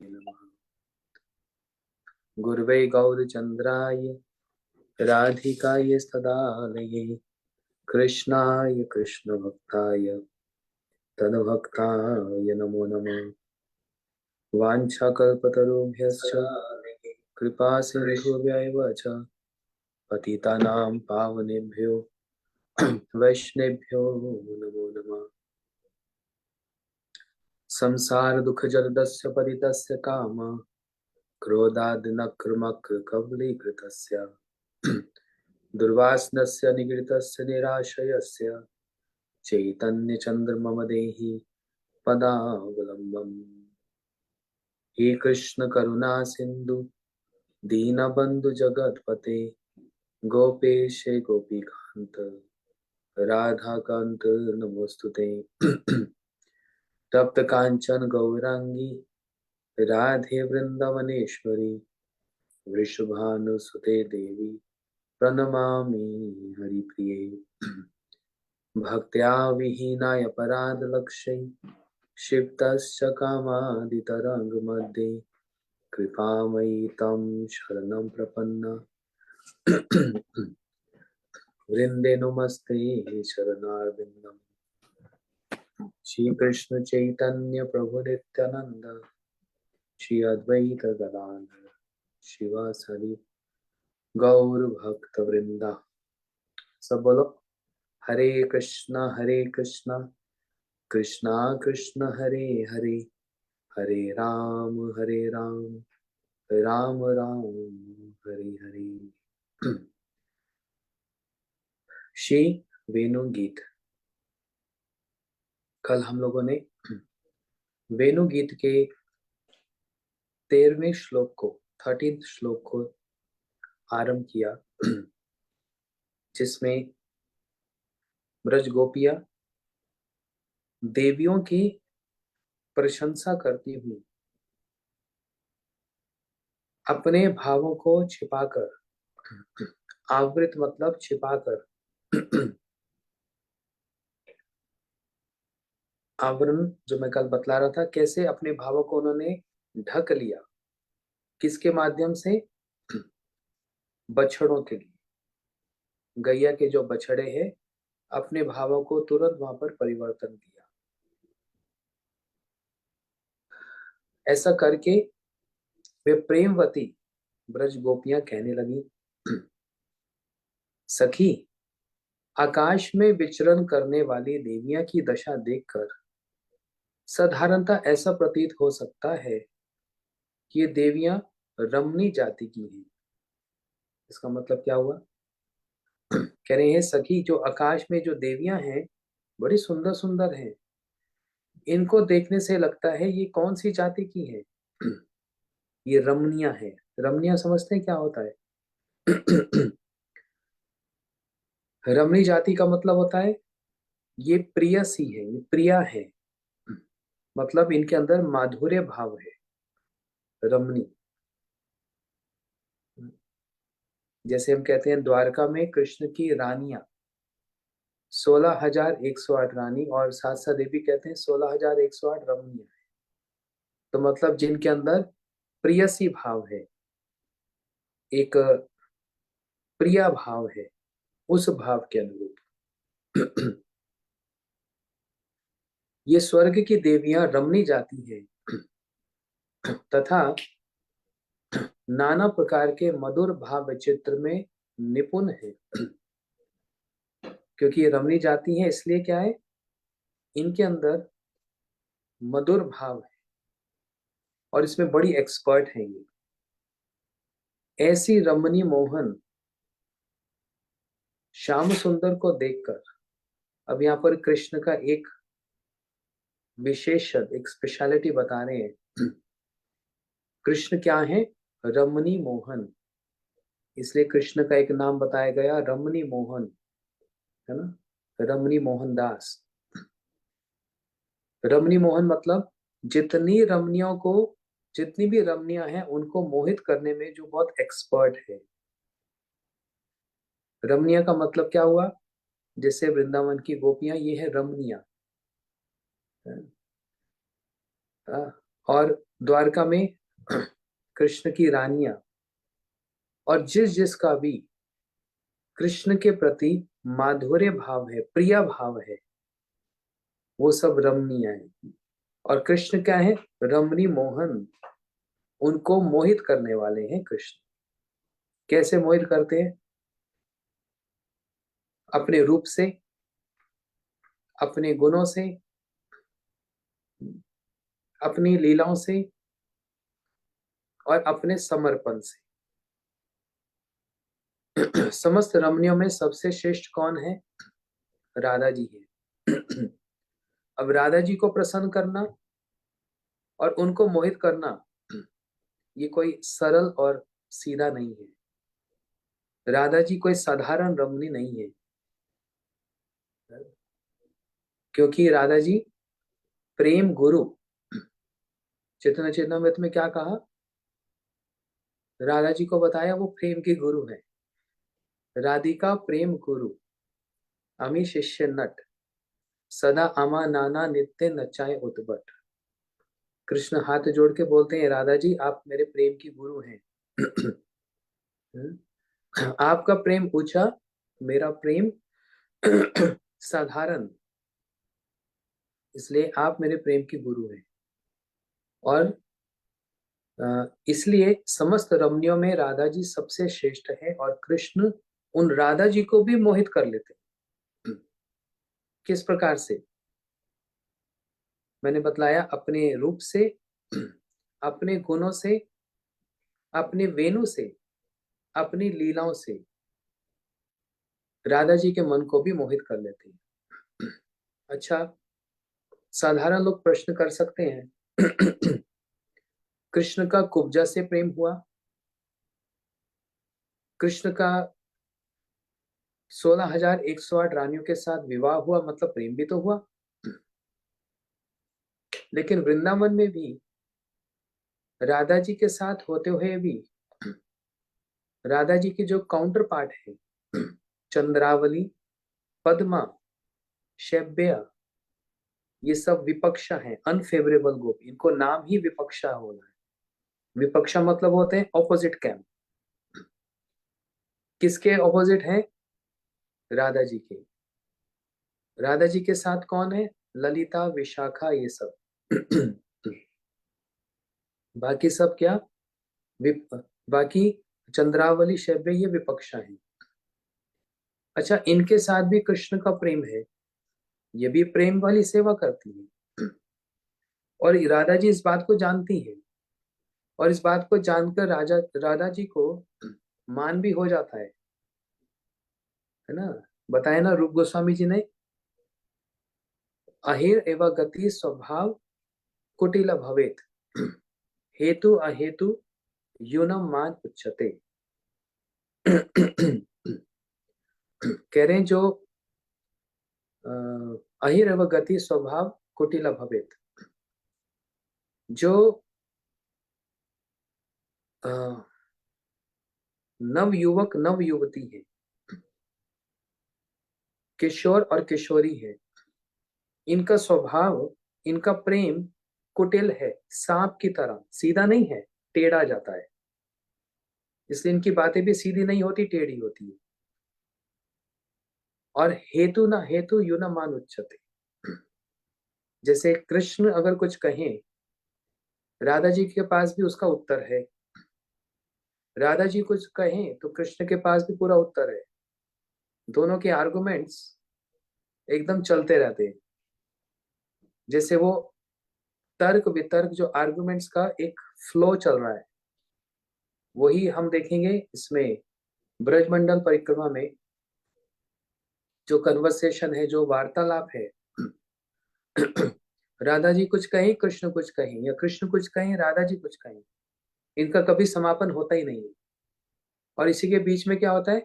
नमः। गुरुवे गौरचन्द्राय राधिकाय तदालये कृष्णाय कृष्णभक्ताय तद्भक्ताय नमो नमः। वाञ्छाकल्पतरुभ्यश्च कृपा सिन्धुभ्यैव च पतितानां पावनेभ्यो वैष्णवेभ्यो नमो नमः। संसार दुख जलदस्य पतितस्य काम क्रोधाद्नक्रमककबलीकृतस्य दुर्वासनस्य निगृहीतस्य निराशयस्य चैतन्यचन्द्रमम देहि पदावलम्बम्। हे कृष्ण करुणा सिन्धु दीनबन्धु जगत्पते गोपेश गोपीकान्त राधाकान्त नमोस्तुते। तप्त कांचन गौरांगी राधे वृंदावनेश्वरी वृषभानुसुते देवी प्रणमामि हरिप्रिये। भक्त्या विहीनाय पराधलक्ष्यै क्षिप्तस्य कामादितरङ्गमध्ये कृपामयि तं शरणं प्रपन्ना वृंदे नमस्ते शरणारविन्दम्। श्री कृष्ण चैतन्य प्रभु नित्यानंद श्री अद्वैत गदाधर शिवासादि गौर भक्त वृंदा। सब बोलो हरे कृष्णा कृष्णा कृष्ण हरे हरे हरे राम राम राम हरे हरे। श्री वेणु गीत। कल हम लोगों ने वेणु गीत के 13वें श्लोक को 13th श्लोक को आरंभ किया, जिसमें ब्रज गोपियां देवियों की प्रशंसा करती हुई अपने भावों को छिपाकर, आवृत मतलब छिपाकर, आवरण जो मैं कल बतला रहा था, कैसे अपने भावों को उन्होंने ढक लिया, किसके माध्यम से? बछड़ों के लिए, गैया के जो बछड़े हैं, अपने भावों को तुरंत वहां पर परिवर्तन किया। ऐसा करके वे प्रेमवती ब्रज गोपियां कहने लगी, सखी, आकाश में विचरण करने वाली देवियां की दशा देखकर साधारणतः ऐसा प्रतीत हो सकता है कि ये देवियां रमणी जाति की हैं। इसका मतलब क्या हुआ? कह रहे हैं सखी, जो आकाश में जो देवियां हैं बड़ी सुंदर सुंदर हैं, इनको देखने से लगता है ये कौन सी जाति की है? ये रमणियां हैं। रमणियां समझते हैं क्या होता है? रमणी जाति का मतलब होता है ये प्रियसी है, ये प्रिया है, मतलब इनके अंदर माधुर्य भाव है। रमणी, जैसे हम कहते हैं द्वारका में कृष्ण की रानियां 16,108 रानी, और साथ देवी कहते हैं 16,108 रमणियां। तो मतलब जिनके अंदर प्रियसी भाव है, एक प्रिया भाव है, उस भाव के अनुरूप ये स्वर्ग की देवियां रमणी जाती हैं तथा नाना प्रकार के मधुर भाव चित्र में निपुण है। क्योंकि ये रमणी जाती है, इसलिए क्या है, इनके अंदर मधुर भाव है और इसमें बड़ी एक्सपर्ट है ये। ऐसी रमणी मोहन श्याम सुंदर को देखकर, अब यहाँ पर कृष्ण का एक विशेषण, एक स्पेशलिटी बता रहे हैं। कृष्ण क्या है? रमणी मोहन। इसलिए कृष्ण का एक नाम बताया गया रमणी मोहन, है ना, रमणी मोहन दास। रमणी मोहन मतलब जितनी रमणियों को, जितनी भी रमणियां हैं उनको मोहित करने में जो बहुत एक्सपर्ट है। रमणिया का मतलब क्या हुआ? जैसे वृंदावन की गोपियां, ये है रमणिया। और द्वारका में कृष्ण की रानियां, और जिस जिसका भी कृष्ण के प्रति माधुर्य भाव है, प्रिय भाव है, वो सब रमणीय है। और कृष्ण क्या है? रमणी मोहन, उनको मोहित करने वाले हैं कृष्ण। कैसे मोहित करते हैं? अपने रूप से, अपने गुणों से, अपनी लीलाओं से, और अपने समर्पण से। समस्त रमणियों में सबसे श्रेष्ठ कौन है? राधा जी है। अब राधा जी को प्रसन्न करना और उनको मोहित करना, ये कोई सरल और सीधा नहीं है। राधा जी कोई साधारण रमणी नहीं है, क्योंकि राधा जी प्रेम गुरु, चेतना चेतनामृत में क्या कहा? राधा जी को बताया वो प्रेम के गुरु है। राधिका प्रेम गुरु, अमी शिष्य नट, सदा अमा नाना नित्य नचाए उतबट। कृष्ण हाथ जोड़ के बोलते हैं, राधा जी आप मेरे प्रेम की गुरु हैं। आपका प्रेम ऊंचा, मेरा प्रेम साधारण, इसलिए आप मेरे प्रेम की गुरु हैं। और इसलिए समस्त रमणियों में राधा जी सबसे श्रेष्ठ है, और कृष्ण उन राधा जी को भी मोहित कर लेते हैं। किस प्रकार से? मैंने बतलाया, अपने रूप से, अपने गुणों से, अपने वेणु से, अपनी लीलाओं से राधा जी के मन को भी मोहित कर लेते हैं। अच्छा, साधारण लोग प्रश्न कर सकते हैं, कृष्ण का कुब्जा से प्रेम हुआ, कृष्ण का 16,108 रानियों के साथ विवाह हुआ, मतलब प्रेम भी तो हुआ। लेकिन वृंदावन में भी राधा जी के साथ होते हुए भी राधा जी की जो काउंटर पार्ट है, चंद्रावली, पद्मा, शैब्या, ये सब विपक्षा है, अनफेवरेबल गोपी। इनको नाम ही विपक्षा होना है। विपक्षा मतलब होते हैं ऑपोजिट कैंप। किसके ऑपोजिट है? राधा जी के। राधा जी के साथ कौन है? ललिता, विशाखा, ये सब। बाकी सब क्या? बाकी चंद्रावली, शैब्य, ये विपक्षा है। अच्छा, इनके साथ भी कृष्ण का प्रेम है, ये भी प्रेम वाली सेवा करती है। और राधा जी इस बात को जानती है, और इस बात को जानकर राधा जी को मान भी हो जाता है ना? बताया ना रूप गोस्वामी जी ने, अहिर एवं गति स्वभाव कुटिल भवेत, हेतु अहेतु यूनम मान उच्चते। कह रहे हैं जो अहिर एवं गति स्वभाव कुटिल भवेत, जो नव युवक नव युवती है, किशोर और किशोरी है, इनका स्वभाव, इनका प्रेम कुटिल है, सांप की तरह, सीधा नहीं है, टेढ़ा जाता है। इसलिए इनकी बातें भी सीधी नहीं होती, टेढ़ी होती है। और हेतु ना हेतु यू न मान उच्चते, जैसे कृष्ण अगर कुछ कहें, राधा जी के पास भी उसका उत्तर है। राधा जी कुछ कहें तो कृष्ण के पास भी पूरा उत्तर है। दोनों के आर्गुमेंट्स एकदम चलते रहते हैं। जैसे वो तर्क वितर्क, जो आर्गुमेंट्स का एक फ्लो चल रहा है, वही हम देखेंगे इसमें ब्रजमंडल परिक्रमा में। जो कन्वर्सेशन है, जो वार्तालाप है, राधा जी कुछ कहें, कृष्ण कुछ कहें, या कृष्ण कुछ कहें, राधा जी कुछ कहें, इनका कभी समापन होता ही नहीं है। और इसी के बीच में क्या होता है?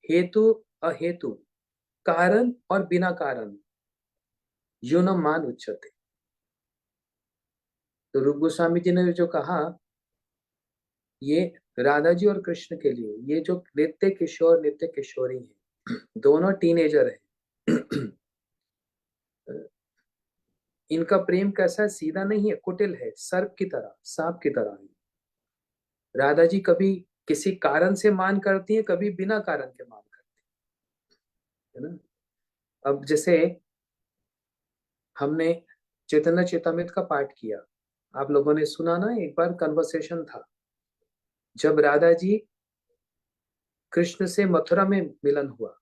हेतु अहेतु, कारण और बिना कारण, यूनम मान उच्चते। तो रूप गोस्वामी जी ने जो कहा, ये राधा जी और कृष्ण के लिए, ये जो नित्य किशोर नित्य किशोरी है, दोनों टीनेजर है। इनका प्रेम कैसा है? सीधा नहीं है, कुटिल है, सर्प की तरह, सांप की तरह है। राधा जी कभी किसी कारण से मान करती है, कभी बिना कारण के मान करती है ना। अब जैसे हमने चैतन्य चेतामृत का पाठ किया, आप लोगों ने सुना ना, एक बार कन्वर्सेशन था जब राधा जी कृष्ण से मथुरा में मिलन हुआ,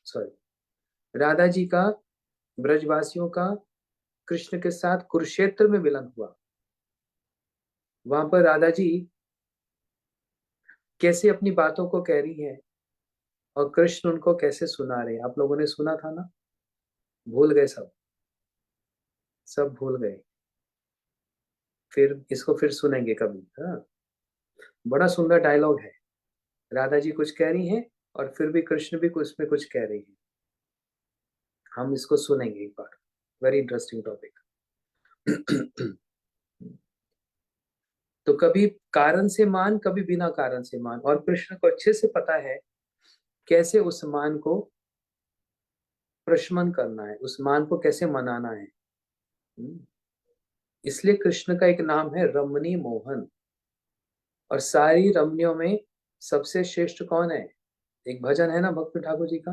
सॉरी, राधा जी का ब्रजवासियों का कृष्ण के साथ कुरुक्षेत्र में मिलन हुआ। वहां पर राधा जी कैसे अपनी बातों को कह रही हैं और कृष्ण उनको कैसे सुना रहे हैं, आप लोगों ने सुना था ना। भूल गए सब, सब भूल गए। फिर इसको फिर सुनेंगे कभी, हाँ। बड़ा सुंदर डायलॉग है। राधा जी कुछ कह रही हैं और फिर भी कृष्ण भी कुछ में कुछ कह रही हैं। हम इसको सुनेंगे एक बार, वेरी इंटरेस्टिंग टॉपिक। तो कभी कारण से मान, कभी बिना कारण से मान, और कृष्ण को अच्छे से पता है कैसे उस मान को प्रशमन करना है, उस मान को कैसे मनाना है। इसलिए कृष्ण का एक नाम है रमणी मोहन। और सारी रमणियों में सबसे श्रेष्ठ कौन है? एक भजन है ना भक्ति ठाकुर जी का,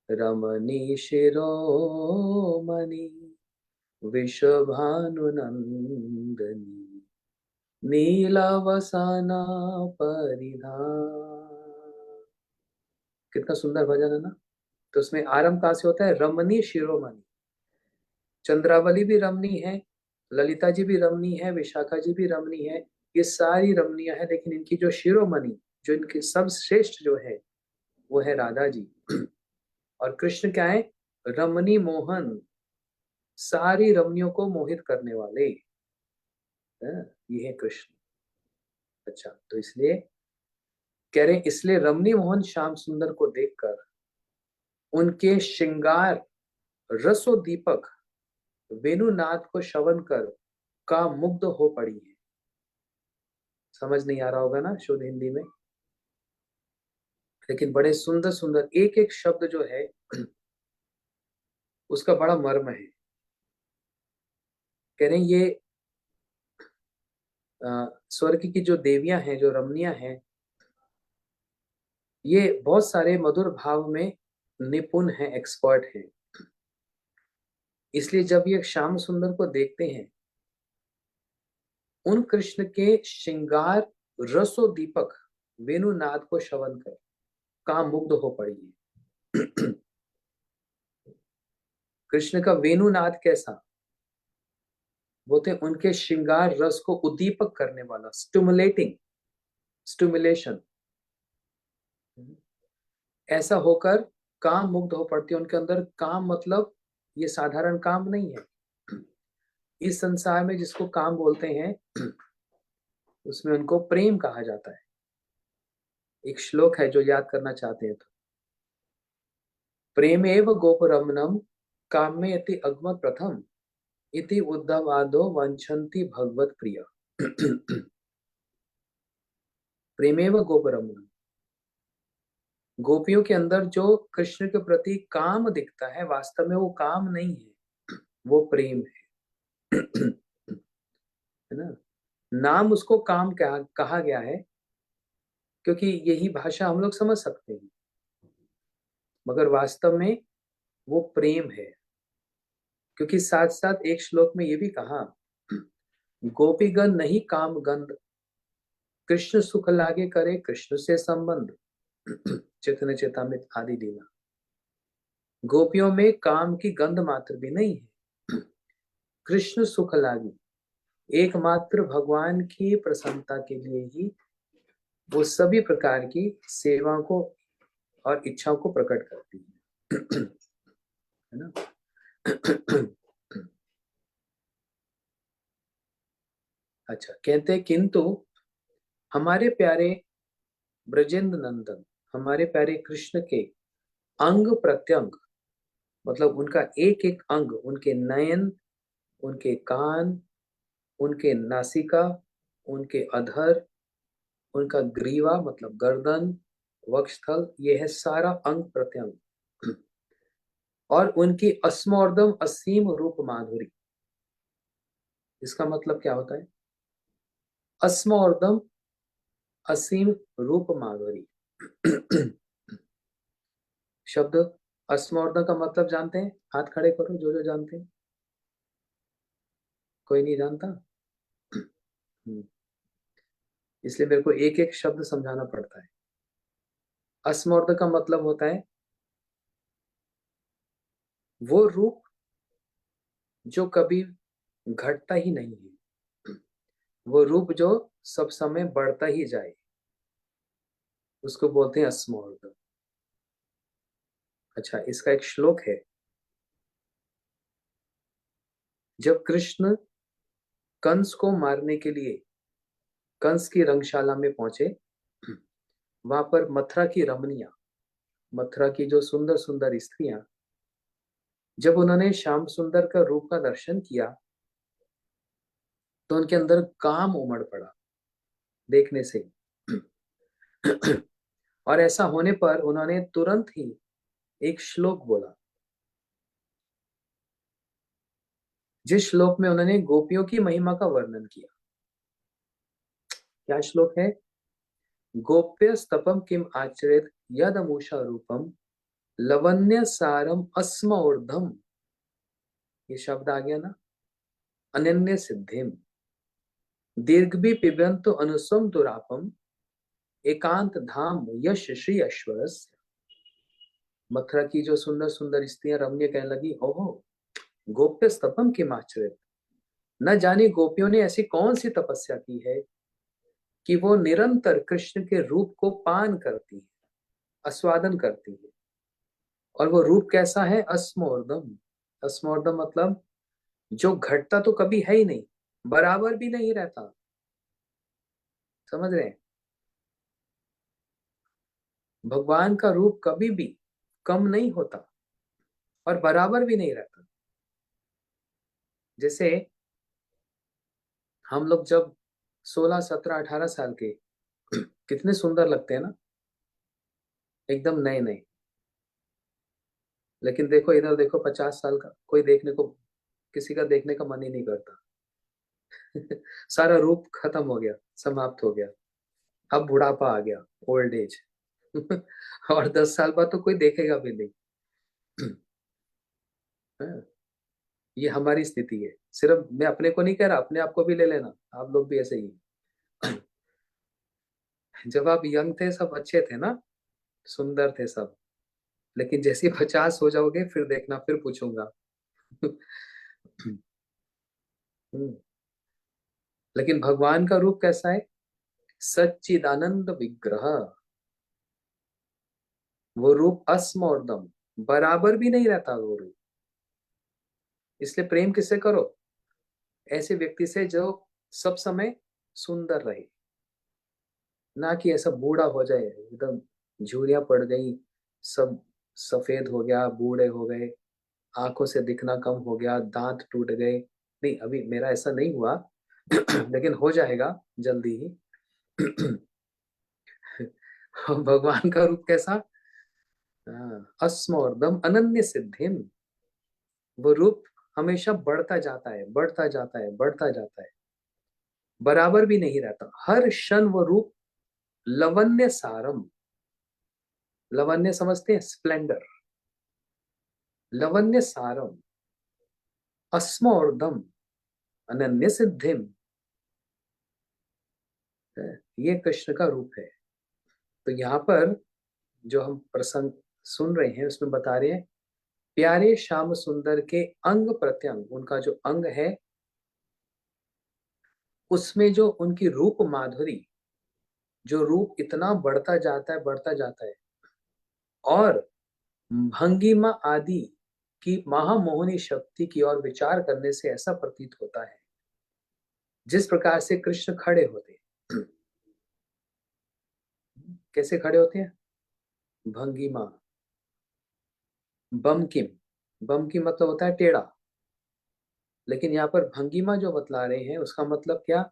रमणी शिरोमणि विश्वभानुनंदनी नीलावसाना परिधान। कितना सुंदर भजन है ना। तो उसमें आरंभ कहाँ से होता है? रमणी शिरोमणि। चंद्रावली भी रमणी है, ललिता जी भी रमणी है, विशाखा जी भी रमणी है। ये सारी रमणीय है, लेकिन इनकी जो शिरोमणि, जो इनकी सब श्रेष्ठ जो है, वो है राधा जी। और कृष्ण क्या है? रमणी मोहन, सारी रमणियों को मोहित करने वाले हैं, ये है कृष्ण। अच्छा, तो इसलिए कह रहे हैं, इसलिए रमणी मोहन श्याम सुंदर को देखकर उनके श्रृंगार रसो दीपक वेणुनाद को श्रवण कर का मुग्ध हो पड़ी है। समझ नहीं आ रहा होगा ना शुद्ध हिंदी में, लेकिन बड़े सुंदर सुंदर एक एक शब्द जो है उसका बड़ा मर्म है। कह रहे हैं ये स्वर्ग की जो देवियां हैं, जो रमणियां हैं, ये बहुत सारे मधुर भाव में निपुण हैं, एक्सपर्ट हैं। इसलिए जब ये श्याम सुंदर को देखते हैं, उन कृष्ण के श्रृंगार रसो दीपक वेणुनाद को श्रवण कर काम मुग्ध हो पड़ी है। कृष्ण का वेणुनाद कैसा? वो थे उनके श्रृंगार रस को उद्दीपक करने वाला, स्टिमुलेटिंग, स्टिमुलेशन। ऐसा होकर काम मुग्ध हो पड़ती है उनके अंदर। काम मतलब ये साधारण काम नहीं है। इस संसार में जिसको काम बोलते हैं, उसमें उनको प्रेम कहा जाता है। एक श्लोक है जो याद करना चाहते हैं तो, प्रेमेव गोपरमणम काम्यति अग्म प्रथम इति उद्धवादो वांछन्ति भगवत प्रिय। प्रेमेव गोपरमणम, गोपियों के अंदर जो कृष्ण के प्रति काम दिखता है, वास्तव में वो काम नहीं है, वो प्रेम है। है ना। नाम उसको काम क्या कहा गया है, क्योंकि यही भाषा हम लोग समझ सकते हैं, मगर वास्तव में वो प्रेम है। क्योंकि साथ साथ एक श्लोक में ये भी कहा, गोपीगण नहीं काम गंध, कृष्ण सुख लागे करे कृष्ण से संबंध। चैतन्य चेतामृत आदि लीला। गोपियों में काम की गंध मात्र भी नहीं है। कृष्ण सुख लागी, एकमात्र भगवान की प्रसन्नता के लिए ही वो सभी प्रकार की सेवा को और इच्छाओं को प्रकट करती है। है ना। अच्छा, कहते हैं किंतु हमारे प्यारे ब्रजेंद्र नंदन, हमारे प्यारे कृष्ण के अंग प्रत्यंग, मतलब उनका एक एक अंग, उनके नयन, उनके कान, उनके नासिका, उनके अधर, उनका ग्रीवा मतलब गर्दन, वक्षस्थल, ये है सारा अंग प्रत्यंग। और उनकी अस्मोर्दम असीम रूप माधुरी। इसका मतलब क्या होता है? अस्मोर्दम असीम रूप माधुरी। शब्द अस्मोर्दम का मतलब जानते हैं? हाथ खड़े करो जो जो जानते हैं। कोई नहीं जानता? हम्म, इसलिए मेरे को एक एक शब्द समझाना पड़ता है। अस्मोर्द का मतलब होता है वो रूप जो कभी घटता ही नहीं है, वो रूप जो सब समय बढ़ता ही जाए, उसको बोलते हैं अस्मोर्द। अच्छा, इसका एक श्लोक है। जब कृष्ण कंस को मारने के लिए कंस की रंगशाला में पहुंचे, वहां पर मथुरा की रमणियां, मथुरा की जो सुंदर सुंदर स्त्रियां, जब उन्होंने श्याम सुंदर का रूप का दर्शन किया तो उनके अंदर काम उमड़ पड़ा देखने से ही। और ऐसा होने पर उन्होंने तुरंत ही एक श्लोक बोला, जिस श्लोक में उन्होंने गोपियों की महिमा का वर्णन किया। क्या श्लोक है? गोप्य स्तपम किम आचरेत यदमुषा रूपम लवण्य सारम अस्मौर्धम। ये शब्द आ गया ना? अनन्य सिद्धिम दीर्घ पिबंत अनुसम दुरापम एकांत धाम यश श्री अश्वरस्य। मथुरा की जो सुंदर सुंदर स्त्रियां रमणीय कहने लगी, ओहो, गोप्य स्तपम किम आचरेत, न जाने गोपियों ने ऐसी कौन सी तपस्या की है कि वो निरंतर कृष्ण के रूप को पान करती है, आस्वादन करती है। और वो रूप कैसा है? अस्मोर्दम। अस्मोर्दम मतलब जो घटता तो कभी है ही नहीं, बराबर भी नहीं रहता। समझ रहे हैं? भगवान का रूप कभी भी कम नहीं होता और बराबर भी नहीं रहता। जैसे हम लोग जब 16 17 18 साल के कितने सुंदर लगते हैं ना, एकदम नए नए। लेकिन देखो इधर देखो, 50 साल का कोई देखने को, किसी का देखने का मन ही नहीं करता। सारा रूप खत्म हो गया, समाप्त हो गया। अब बुढ़ापा आ गया, ओल्ड एज। और 10 साल बाद तो कोई देखेगा भी नहीं। हाँ, ये हमारी स्थिति है। सिर्फ मैं अपने को नहीं कह रहा, अपने आप को भी ले लेना, आप लोग भी ऐसे ही। जब आप यंग थे सब अच्छे थे ना, सुंदर थे सब। लेकिन जैसे ही 50 हो जाओगे फिर देखना, फिर पूछूंगा। लेकिन भगवान का रूप कैसा है? सच्चिदानंद विग्रह। वो रूप अस्म और दम, बराबर भी नहीं रहता वो रूप। इसलिए प्रेम किससे करो? ऐसे व्यक्ति से जो सब समय सुंदर रहे, ना कि ऐसा बूढ़ा हो जाए, एकदम झुर्रियां पड़ गई, सब सफेद हो गया, बूढ़े हो गए, आंखों से दिखना कम हो गया, दांत टूट गए। नहीं, अभी मेरा ऐसा नहीं हुआ। लेकिन हो जाएगा जल्दी ही। भगवान का रूप कैसा? अस्मोर्दम अनन्य सिद्धिम। वो रूप हमेशा बढ़ता जाता है, बढ़ता जाता है, बढ़ता जाता है, बराबर भी नहीं रहता। हर क्षण वो रूप लवण्य सारम। लवण्य समझते हैं? स्प्लेंडर। लवण्य सारम अस्मोर्दम अनन्य सिद्धिम। ये कृष्ण का रूप है। तो यहाँ पर जो हम प्रसंग सुन रहे हैं उसमें बता रहे हैं, प्यारे श्याम सुंदर के अंग प्रत्यंग, उनका जो अंग है उसमें जो उनकी रूप माधुरी, जो रूप इतना बढ़ता जाता है, बढ़ता जाता है। और भंगिमा आदि की महामोहनी शक्ति की ओर विचार करने से ऐसा प्रतीत होता है जिस प्रकार से कृष्ण खड़े होते हैं। कैसे खड़े होते हैं? भंगिमा। बमकिम, बमकिम मतलब होता है टेढ़ा। लेकिन यहाँ पर भंगिमा जो बतला रहे हैं उसका मतलब क्या?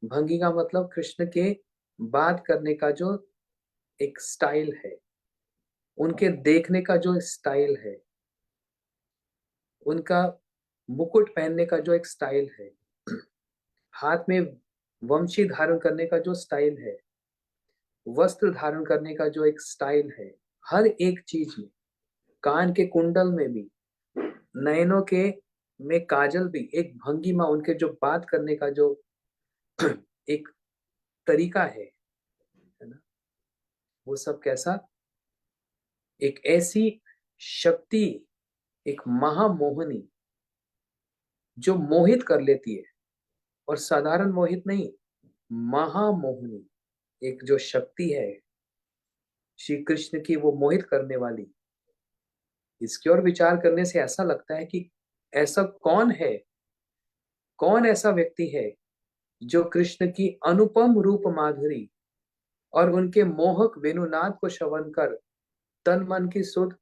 भंगी का मतलब कृष्ण के बात करने का जो एक स्टाइल है, उनके देखने का जो स्टाइल है, उनका मुकुट पहनने का जो एक स्टाइल है, हाथ में वंशी धारण करने का जो स्टाइल है, वस्त्र धारण करने का जो एक स्टाइल है, हर एक चीज में, कान के कुंडल में भी, नयनों के में काजल भी, एक भंगिमा, उनके जो बात करने का जो एक तरीका है ना, वो सब कैसा, एक ऐसी शक्ति, एक महामोहिनी जो मोहित कर लेती है, और साधारण मोहित नहीं, महामोहिनी एक जो शक्ति है श्री कृष्ण की, वो मोहित करने वाली। इसकी ओर विचार करने से ऐसा लगता है कि ऐसा कौन है, कौन ऐसा व्यक्ति है जो कृष्ण की अनुपम रूप माधुरी और उनके मोहक वेणुनाद को श्रवण कर तन मन की सुध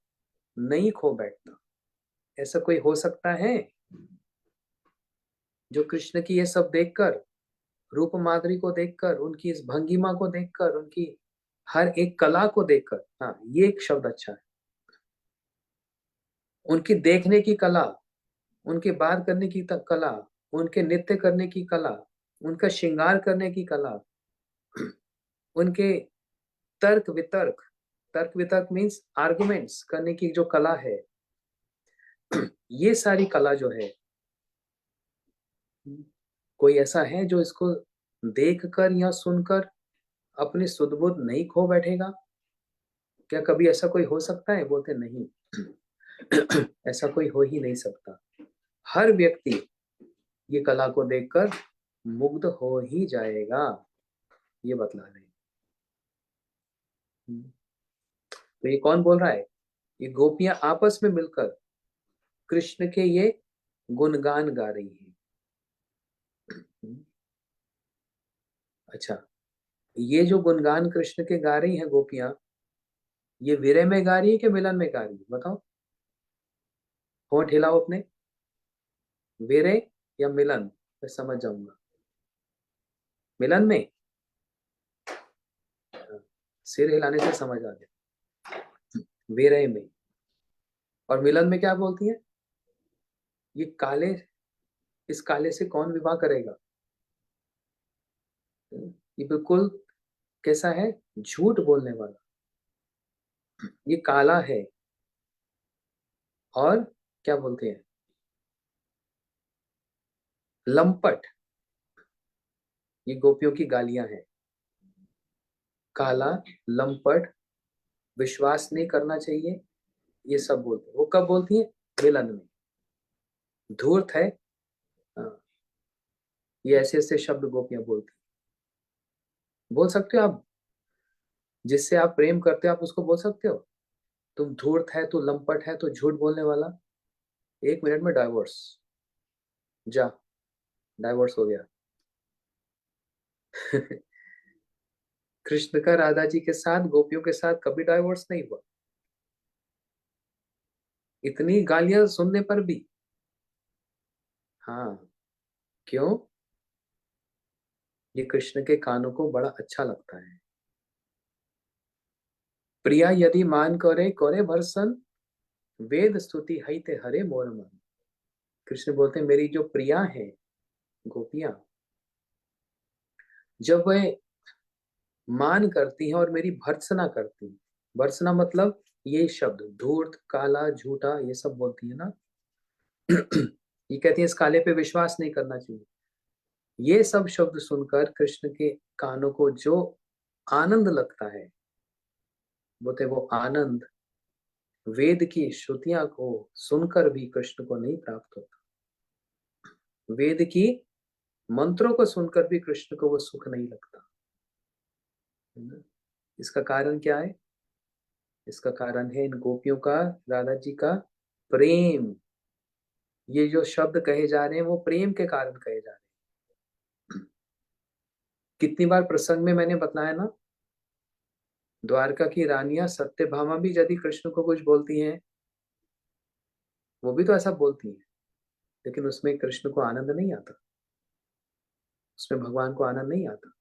नहीं खो बैठता। ऐसा कोई हो सकता है जो कृष्ण की ये सब देखकर, रूप माधुरी को देखकर, उनकी इस भंगिमा को देखकर, उनकी हर एक कला को देखकर, हाँ ये एक शब्द अच्छा है, उनकी देखने की कला, उनके बात करने की कला, उनके नृत्य करने की कला, उनका श्रृंगार करने की कला, उनके तर्क वितर्क, तर्क वितर्क मीन्स आर्गुमेंट्स करने की जो कला है, ये सारी कला जो है, कोई ऐसा है जो इसको देखकर या सुनकर अपनी सुध-बुध नहीं खो बैठेगा? क्या कभी ऐसा कोई हो सकता है? बोलते नहीं। ऐसा कोई हो ही नहीं सकता। हर व्यक्ति ये कला को देखकर मुग्ध हो ही जाएगा, ये बतला रहे हैं। तो ये कौन बोल रहा है? ये गोपियां आपस में मिलकर कृष्ण के ये गुणगान गा रही हैं। अच्छा, ये जो गुणगान कृष्ण के गा रही हैं गोपियां, ये विरह में गा रही है कि मिलन में गा रही है? बताओ, होंठ हिलाओ अपने, विरह या मिलन? मैं समझ जाऊंगा। मिलन में? सिर हिलाने से समझ आ गया। विरह में। और मिलन में क्या बोलती है? ये काले, इस काले से कौन विवाह करेगा? ये बिल्कुल कैसा है? झूठ बोलने वाला। ये काला है। और क्या बोलते हैं? लंपट। ये गोपियों की गालियां हैं। काला, लंपट, विश्वास नहीं करना चाहिए, ये सब बोलते हैं। वो कब बोलती है? मिलन में। धूर्त है। हाँ, ये ऐसे ऐसे शब्द गोपियां बोलती हैं। बोल सकते हो आप, जिससे आप प्रेम करते हो आप उसको बोल सकते हो, तुम धूर्त है, तू लंपट है, तू झूठ बोलने वाला, 1 मिनट में डाइवोर्स, जा, डाइवोर्स हो गया। कृष्ण का राधा जी के साथ, गोपियों के साथ कभी डाइवोर्स नहीं हुआ, इतनी गालियां सुनने पर भी। हाँ, क्यों? ये कृष्ण के कानों को बड़ा अच्छा लगता है। प्रिया यदि मान करे करे भरसन, वेद स्तुति हईते हरे मोर मन। कृष्ण बोलते हैं मेरी जो प्रिया है, गोपियां, जब वह मान करती हैं और मेरी भर्त्सना करती हैं, भर्त्सना मतलब ये शब्द धूर्त, काला, झूठा, ये सब बोलती है ना। ये कहती है इस काले पे विश्वास नहीं करना चाहिए। ये सब शब्द सुनकर कृष्ण के कानों को जो आनंद लगता है, बोलते वो आनंद वेद की श्रुतियां को सुनकर भी कृष्ण को नहीं प्राप्त होता। वेद की मंत्रों को सुनकर भी कृष्ण को वो सुख नहीं लगता, है ना। इसका कारण क्या है? इसका कारण है इन गोपियों का, राधा जी का प्रेम। ये जो शब्द कहे जा रहे हैं वो प्रेम के कारण कहे जा रहे हैं। कितनी बार प्रसंग में मैंने बताया ना, द्वारका की रानियां सत्यभामा भी यदि कृष्ण को कुछ बोलती हैं, वो भी तो ऐसा बोलती हैं, लेकिन उसमें कृष्ण को आनंद नहीं आता, उसमें भगवान को आनंद नहीं आता।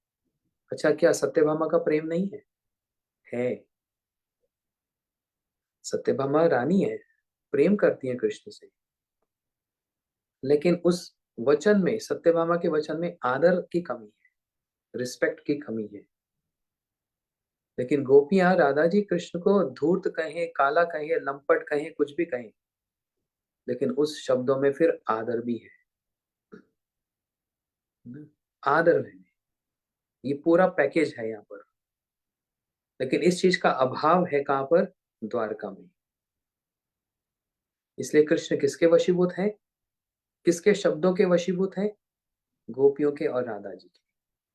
अच्छा, क्या सत्यभामा का प्रेम नहीं है? है। सत्यभामा रानी है, प्रेम करती है कृष्ण से, लेकिन उस वचन में, सत्यभामा के वचन में आदर की कमी है, रिस्पेक्ट की कमी है। लेकिन गोपियां राधा जी कृष्ण को धूर्त कहें, काला कहें, लंपट कहें, कुछ भी कहें, लेकिन उस शब्दों में फिर आदर भी है। आदर है, ये पूरा पैकेज है यहाँ पर। लेकिन इस चीज का अभाव है कहां पर? द्वारका में। इसलिए कृष्ण किसके वशीभूत है? किसके शब्दों के वशीभूत है? गोपियों के और राधा जी के।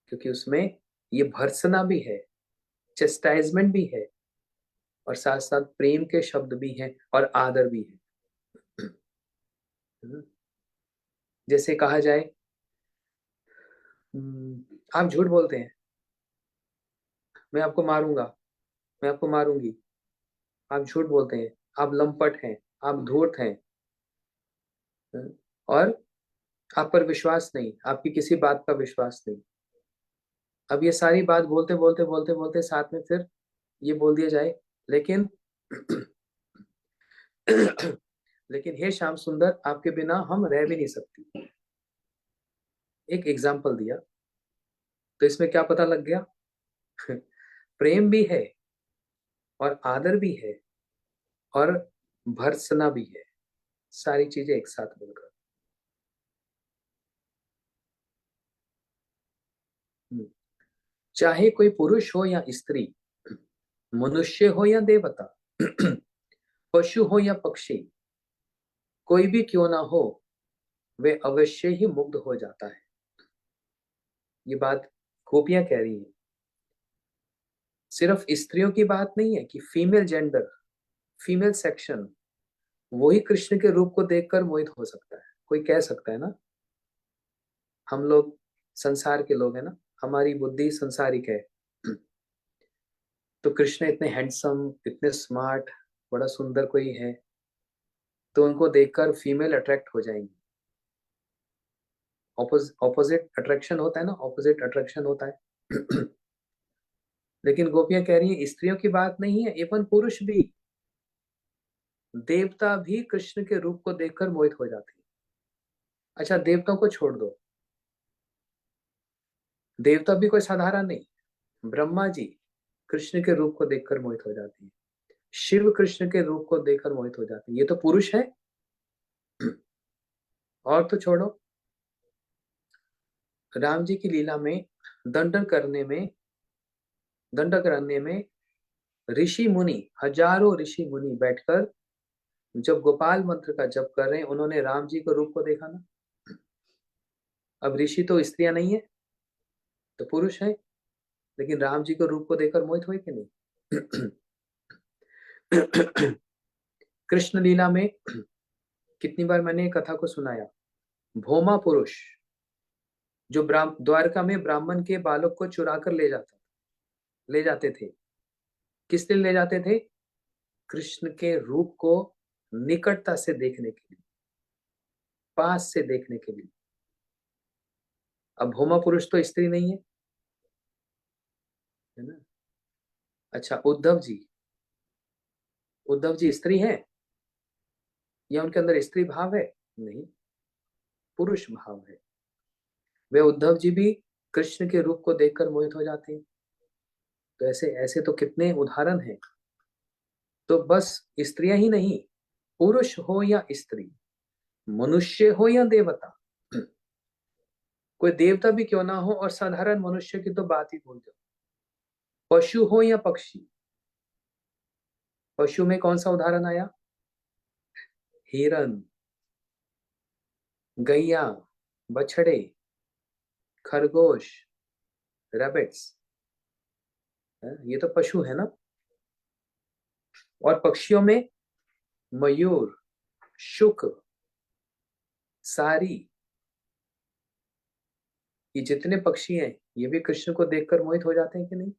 क्योंकि उसमें ये भर्त्सना भी है, चेस्टाइजमेंट भी है, और साथ साथ प्रेम के शब्द भी हैं और आदर भी है। जैसे कहा जाए, आप झूठ बोलते हैं, मैं आपको मारूंगा, मैं आपको मारूंगी। आप झूठ बोलते हैं, आप लंपट हैं, आप धूर्त हैं, और आप पर विश्वास नहीं, आपकी किसी बात का विश्वास नहीं। अब ये सारी बात बोलते बोलते बोलते बोलते साथ में फिर ये बोल दिया जाए, लेकिन लेकिन हे श्याम सुंदर, आपके बिना हम रह भी नहीं सकती। एक एग्जाम्पल दिया, तो इसमें क्या पता लग गया? प्रेम भी है और आदर भी है और भर्त्सना भी है, सारी चीजें एक साथ मिलकर। चाहे कोई पुरुष हो या स्त्री, मनुष्य हो या देवता, पशु हो या पक्षी, कोई भी क्यों ना हो, वे अवश्य ही मुग्ध हो जाता है। ये बात गोपियां कह रही हैं। सिर्फ स्त्रियों की बात नहीं है कि फीमेल जेंडर, फीमेल सेक्शन, वही कृष्ण के रूप को देखकर मोहित हो सकता है। कोई कह सकता है ना, हम लोग संसार के लोग हैं ना, हमारी बुद्धि संसारिक है, तो कृष्ण इतने हैंडसम, इतने स्मार्ट, बड़ा सुंदर कोई है, तो उनको देखकर फीमेल अट्रैक्ट हो जाएंगी। ऑपोजिट अट्रैक्शन होता है ना, ऑपोजिट अट्रैक्शन होता है। लेकिन गोपियां कह रही हैं स्त्रियों की बात नहीं है, एवं पुरुष भी, देवता भी कृष्ण के रूप को देखकर मोहित हो जाते हैं। अच्छा, देवताओं को छोड़ दो, देवता भी कोई साधारण नहीं, ब्रह्मा जी कृष्ण के रूप को देखकर मोहित हो जाती है, शिव कृष्ण के रूप को देखकर मोहित हो जाती है, ये तो पुरुष है। और तो छोड़ो, राम जी की लीला में दंडन करने में, दंड करने में ऋषि मुनि, हजारों ऋषि मुनि बैठकर जब गोपाल मंत्र का जप कर रहे हैं, उन्होंने राम जी के रूप को देखा ना। अब ऋषि तो स्त्रियां नहीं है, तो पुरुष है, लेकिन राम जी के रूप को देखकर मोहित हुए कि नहीं? कृष्ण लीला में कितनी बार मैंने कथा को सुनाया, भोमा पुरुष जो द्वारका में ब्राह्मण के बालक को चुरा कर ले जाते थे। किस लिए ले जाते थे? कृष्ण के रूप को निकटता से देखने के लिए, पास से देखने के लिए। अब भोमा पुरुष तो स्त्री नहीं है ना। अच्छा, उद्धव जी स्त्री हैं या उनके अंदर स्त्री भाव है? नहीं, पुरुष भाव है। वे उद्धव जी भी कृष्ण के रूप को देखकर मोहित हो जाते हैं। तो ऐसे ऐसे तो कितने उदाहरण हैं। तो बस स्त्रियां ही नहीं, पुरुष हो या स्त्री, मनुष्य हो या देवता, कोई देवता भी क्यों ना हो, और साधारण मनुष्य की तो बात ही भूल जाओ, पशु हो या पक्षी। पशु में कौन सा उदाहरण आया? हिरन, गैया, बछड़े, खरगोश, रैबिट्स, ये तो पशु है ना। और पक्षियों में मयूर, शुक, सारी, ये जितने पक्षी हैं, ये भी कृष्ण को देखकर मोहित हो जाते हैं कि नहीं?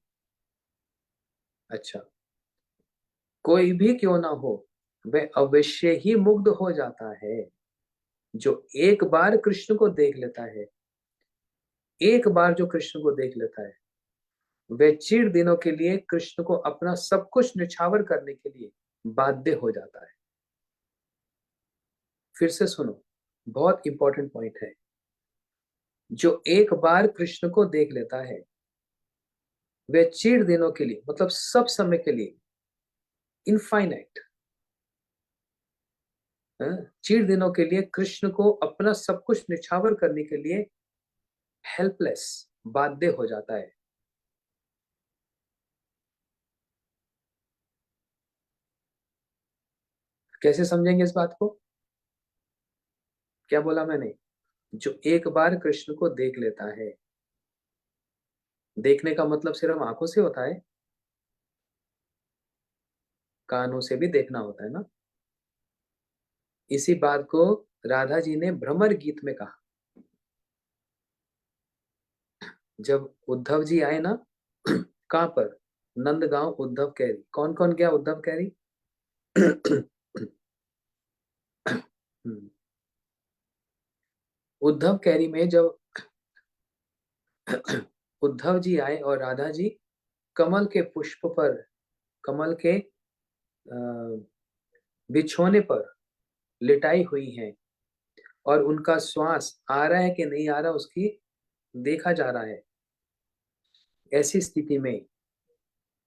अच्छा, कोई भी क्यों ना हो, वह अवश्य ही मुग्ध हो जाता है। जो एक बार कृष्ण को देख लेता है, एक बार जो कृष्ण को देख लेता है, वह चिर दिनों के लिए कृष्ण को अपना सब कुछ निछावर करने के लिए बाध्य हो जाता है। फिर से सुनो, बहुत इंपॉर्टेंट पॉइंट है। जो एक बार कृष्ण को देख लेता है वह चिर दिनों के लिए, मतलब सब समय के लिए, इनफाइनाइट, चिर दिनों के लिए कृष्ण को अपना सब कुछ निछावर करने के लिए हेल्पलेस, बाध्य हो जाता है। कैसे समझेंगे इस बात को? क्या बोला मैंने? जो एक बार कृष्ण को देख लेता है, देखने का मतलब सिर्फ आंखों से होता है, कानों से भी देखना होता है ना। इसी बात को राधा जी ने भ्रमर गीत में कहा। जब उद्धव जी आए ना, कहां पर? नंदगांव उद्धव कैरी। कौन कौन गया उद्धव कैरी? उद्धव कैरी में जब उद्धव जी आए और राधा जी कमल के पुष्प पर, कमल के बिछोने पर लिटाई हुई हैं, और उनका श्वास आ रहा है कि नहीं आ रहा उसकी देखा जा रहा है। ऐसी स्थिति में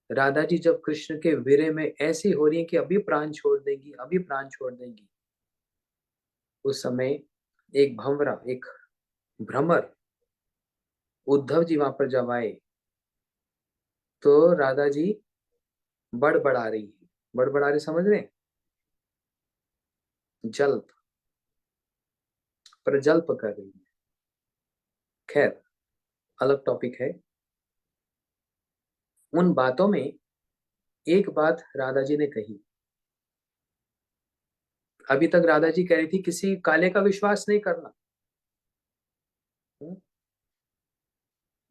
राधा जी जब कृष्ण के विरह में ऐसी हो रही है कि अभी प्राण छोड़ देंगी, अभी प्राण छोड़ देंगी, उस समय एक भंवरा, एक भ्रमर उद्धव जी वहां पर जब आए तो राधा जी बड़बड़ा रही है। बड़बड़ा रही, समझ रहे हैं? जल्प, प्रजल्प कर रही है। खैर, अलग टॉपिक है। उन बातों में एक बात राधा जी ने कही। अभी तक राधा जी कह रही थी किसी काले का विश्वास नहीं करना।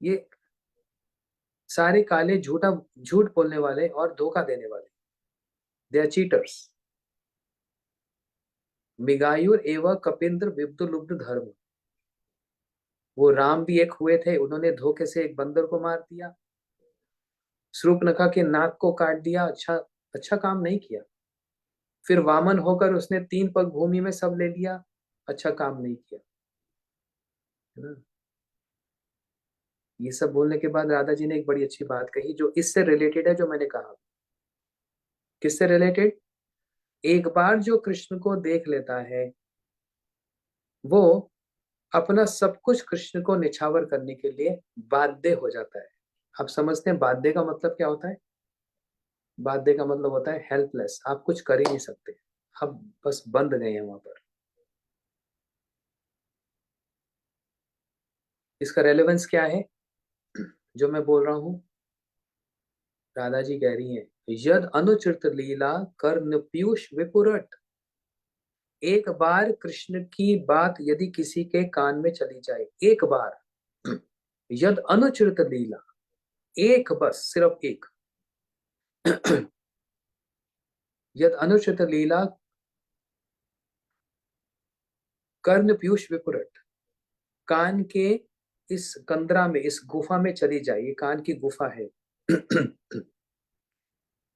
ये सारे काले झूठा, झूठ बोलने वाले और धोखा देने वाले, दे आर चीटर्स। मिगायुर एवं कपिंद्र विब्ध लुब्ध धर्म। वो राम भी एक हुए थे, उन्होंने धोखे से एक बंदर को मार दिया। शूर्पणखा के नाक को काट दिया, अच्छा अच्छा काम नहीं किया। फिर वामन होकर उसने 3 पग भूमि में सब ले लिया, अच्छा काम नहीं किया, है ना। ये सब बोलने के बाद राधा जी ने एक बड़ी अच्छी बात कही जो इससे रिलेटेड है, जो मैंने कहा। किससे रिलेटेड? एक बार जो कृष्ण को देख लेता है वो अपना सब कुछ कृष्ण को निछावर करने के लिए बाध्य हो जाता है। आप समझते हैं बाध्य का मतलब क्या होता है? बाध्य का मतलब होता है हेल्पलेस, आप कुछ कर ही नहीं सकते, आप बस बंद गए हैं वहां पर। इसका रेलेवेंस क्या है जो मैं बोल रहा हूं? राधा जी कह रही हैं, यद अनुचित लीला कर्ण पीयूष विपुरट। एक बार कृष्ण की बात यदि किसी के कान में चली जाए, एक बार, यद अनुचित लीला, एक, बस सिर्फ एक, यद अनुचित लीला कर्ण पीयूष विपुरट, कान के इस कंदरा में, इस गुफा में चली जाए, ये कान की गुफा है,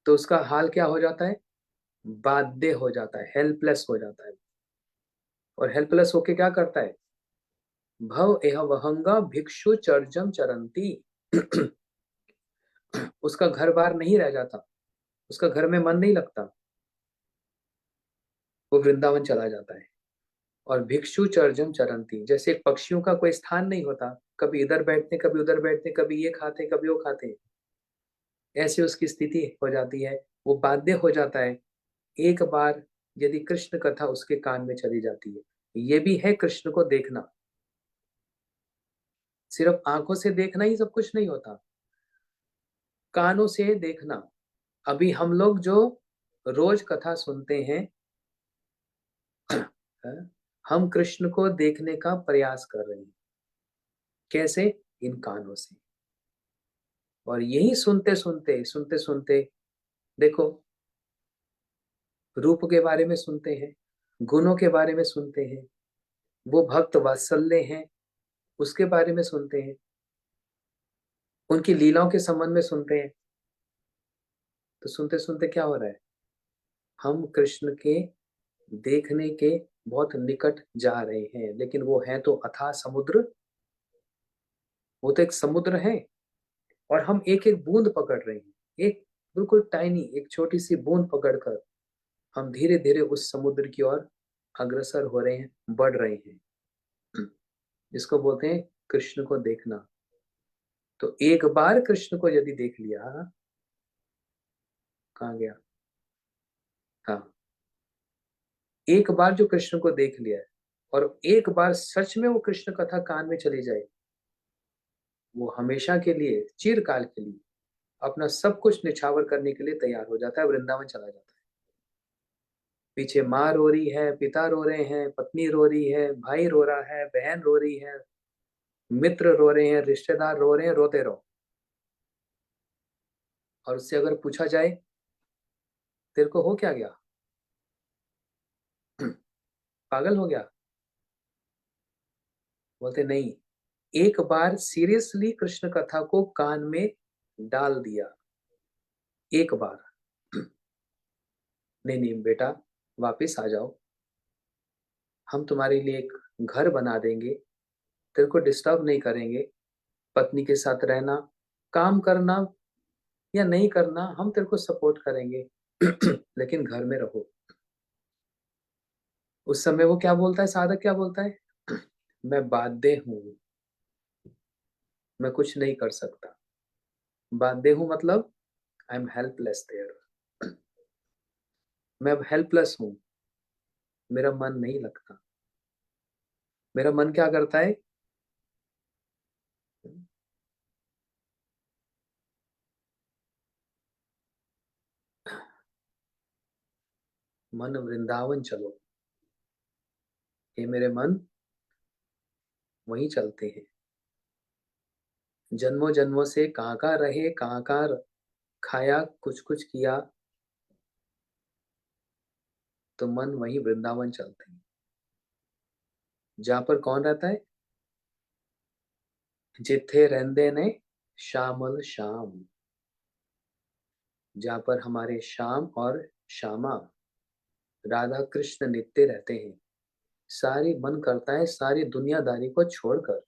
तो उसका हाल क्या हो जाता है? बाध्य हो जाता है, हेल्पलेस हो जाता है। और हेल्पलेस होके क्या करता है? भव एह वहंगा भिक्षु चर्जम चरंती। उसका घर बार नहीं रह जाता, उसका घर में मन नहीं लगता, वो वृंदावन चला जाता है। और भिक्षु चर्जम चरंती, जैसे पक्षियों का कोई स्थान नहीं होता, कभी इधर बैठते, कभी उधर बैठते, कभी ये खाते, कभी वो खाते, ऐसी उसकी स्थिति हो जाती है। वो बाध्य हो जाता है एक बार यदि कृष्ण कथा उसके कान में चली जाती है। ये भी है कृष्ण को देखना। सिर्फ आंखों से देखना ही सब कुछ नहीं होता, कानों से देखना। अभी हम लोग जो रोज कथा सुनते हैं, हम कृष्ण को देखने का प्रयास कर रहे हैं। कैसे? इन कानों से। और यही सुनते सुनते सुनते सुनते देखो, रूप के बारे में सुनते हैं, गुणों के बारे में सुनते हैं, वो भक्त वात्सल्य हैं उसके बारे में सुनते हैं, उनकी लीलाओं के संबंध में सुनते हैं। तो सुनते सुनते क्या हो रहा है? हम कृष्ण के देखने के बहुत निकट जा रहे हैं, लेकिन वो है तो अथाह समुद्र, वो तो एक समुद्र है, और हम एक एक बूंद पकड़ रहे हैं, एक बिल्कुल टाइनी, एक छोटी सी बूंद पकड़कर हम धीरे धीरे उस समुद्र की ओर अग्रसर हो रहे हैं, बढ़ रहे हैं। जिसको बोलते हैं कृष्ण को देखना। तो एक बार कृष्ण को यदि देख लिया, कहाँ गया, हाँ, एक बार जो कृष्ण को देख लिया है, और एक बार सच में वो कृष्ण कथा कान में चली जाए, वो हमेशा के लिए, चिरकाल के लिए अपना सब कुछ निछावर करने के लिए तैयार हो जाता है, वृंदावन चला जाता है। पीछे माँ रो रही है, पिता रो रहे हैं, पत्नी रो रही है, भाई रो रहा है, बहन रो रही है, मित्र रो रहे हैं, रिश्तेदार रो रहे हैं, रोते रहो। और उससे अगर पूछा जाए तेरे को हो क्या गया, पागल हो गया, बोलते नहीं, एक बार सीरियसली कृष्ण कथा को कान में डाल दिया, एक बार, नहीं नहीं बेटा, वापिस आ जाओ, हम तुम्हारे लिए एक घर बना देंगे, तेरे को डिस्टर्ब नहीं करेंगे, पत्नी के साथ रहना, काम करना या नहीं करना, हम तेरे को सपोर्ट करेंगे, लेकिन घर में रहो। उस समय वो क्या बोलता है, साधक क्या बोलता है, मैं बाध्य हूं, मैं कुछ नहीं कर सकता। बाध्य हूं मतलब आई एम हेल्पलेस देयर, मैं अब हेल्पलेस हूं, मेरा मन नहीं लगता। मेरा मन क्या करता है, मन वृंदावन चलो, ये मेरे मन वहीं चलते हैं, जन्मों जन्मों से कहाँ कहाँ रहे, कहाँ कहाँ खाया, कुछ कुछ किया, तो मन वहीं वृंदावन चलते हैं। जहां पर कौन रहता है, जिथे रहंदे ने श्यामल श्याम, जहां पर हमारे श्याम और श्यामा राधा कृष्ण नित्य रहते हैं, सारी मन करता है सारी दुनियादारी को छोड़कर,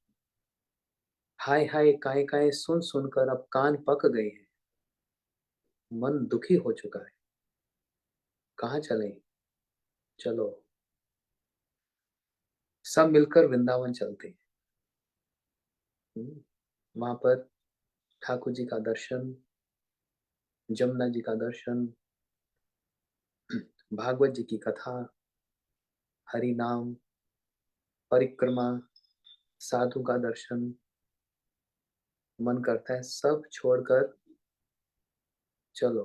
हाय हाय काय काय सुन सुनकर अब कान पक गए हैं, मन दुखी हो चुका है, कहाँ चले, चलो सब मिलकर वृंदावन चलते हैं। वहां पर ठाकुर जी का दर्शन, जमुना जी का दर्शन, भागवत जी की कथा, हरि नाम, परिक्रमा, साधु का दर्शन, मन करता है सब छोड़कर चलो।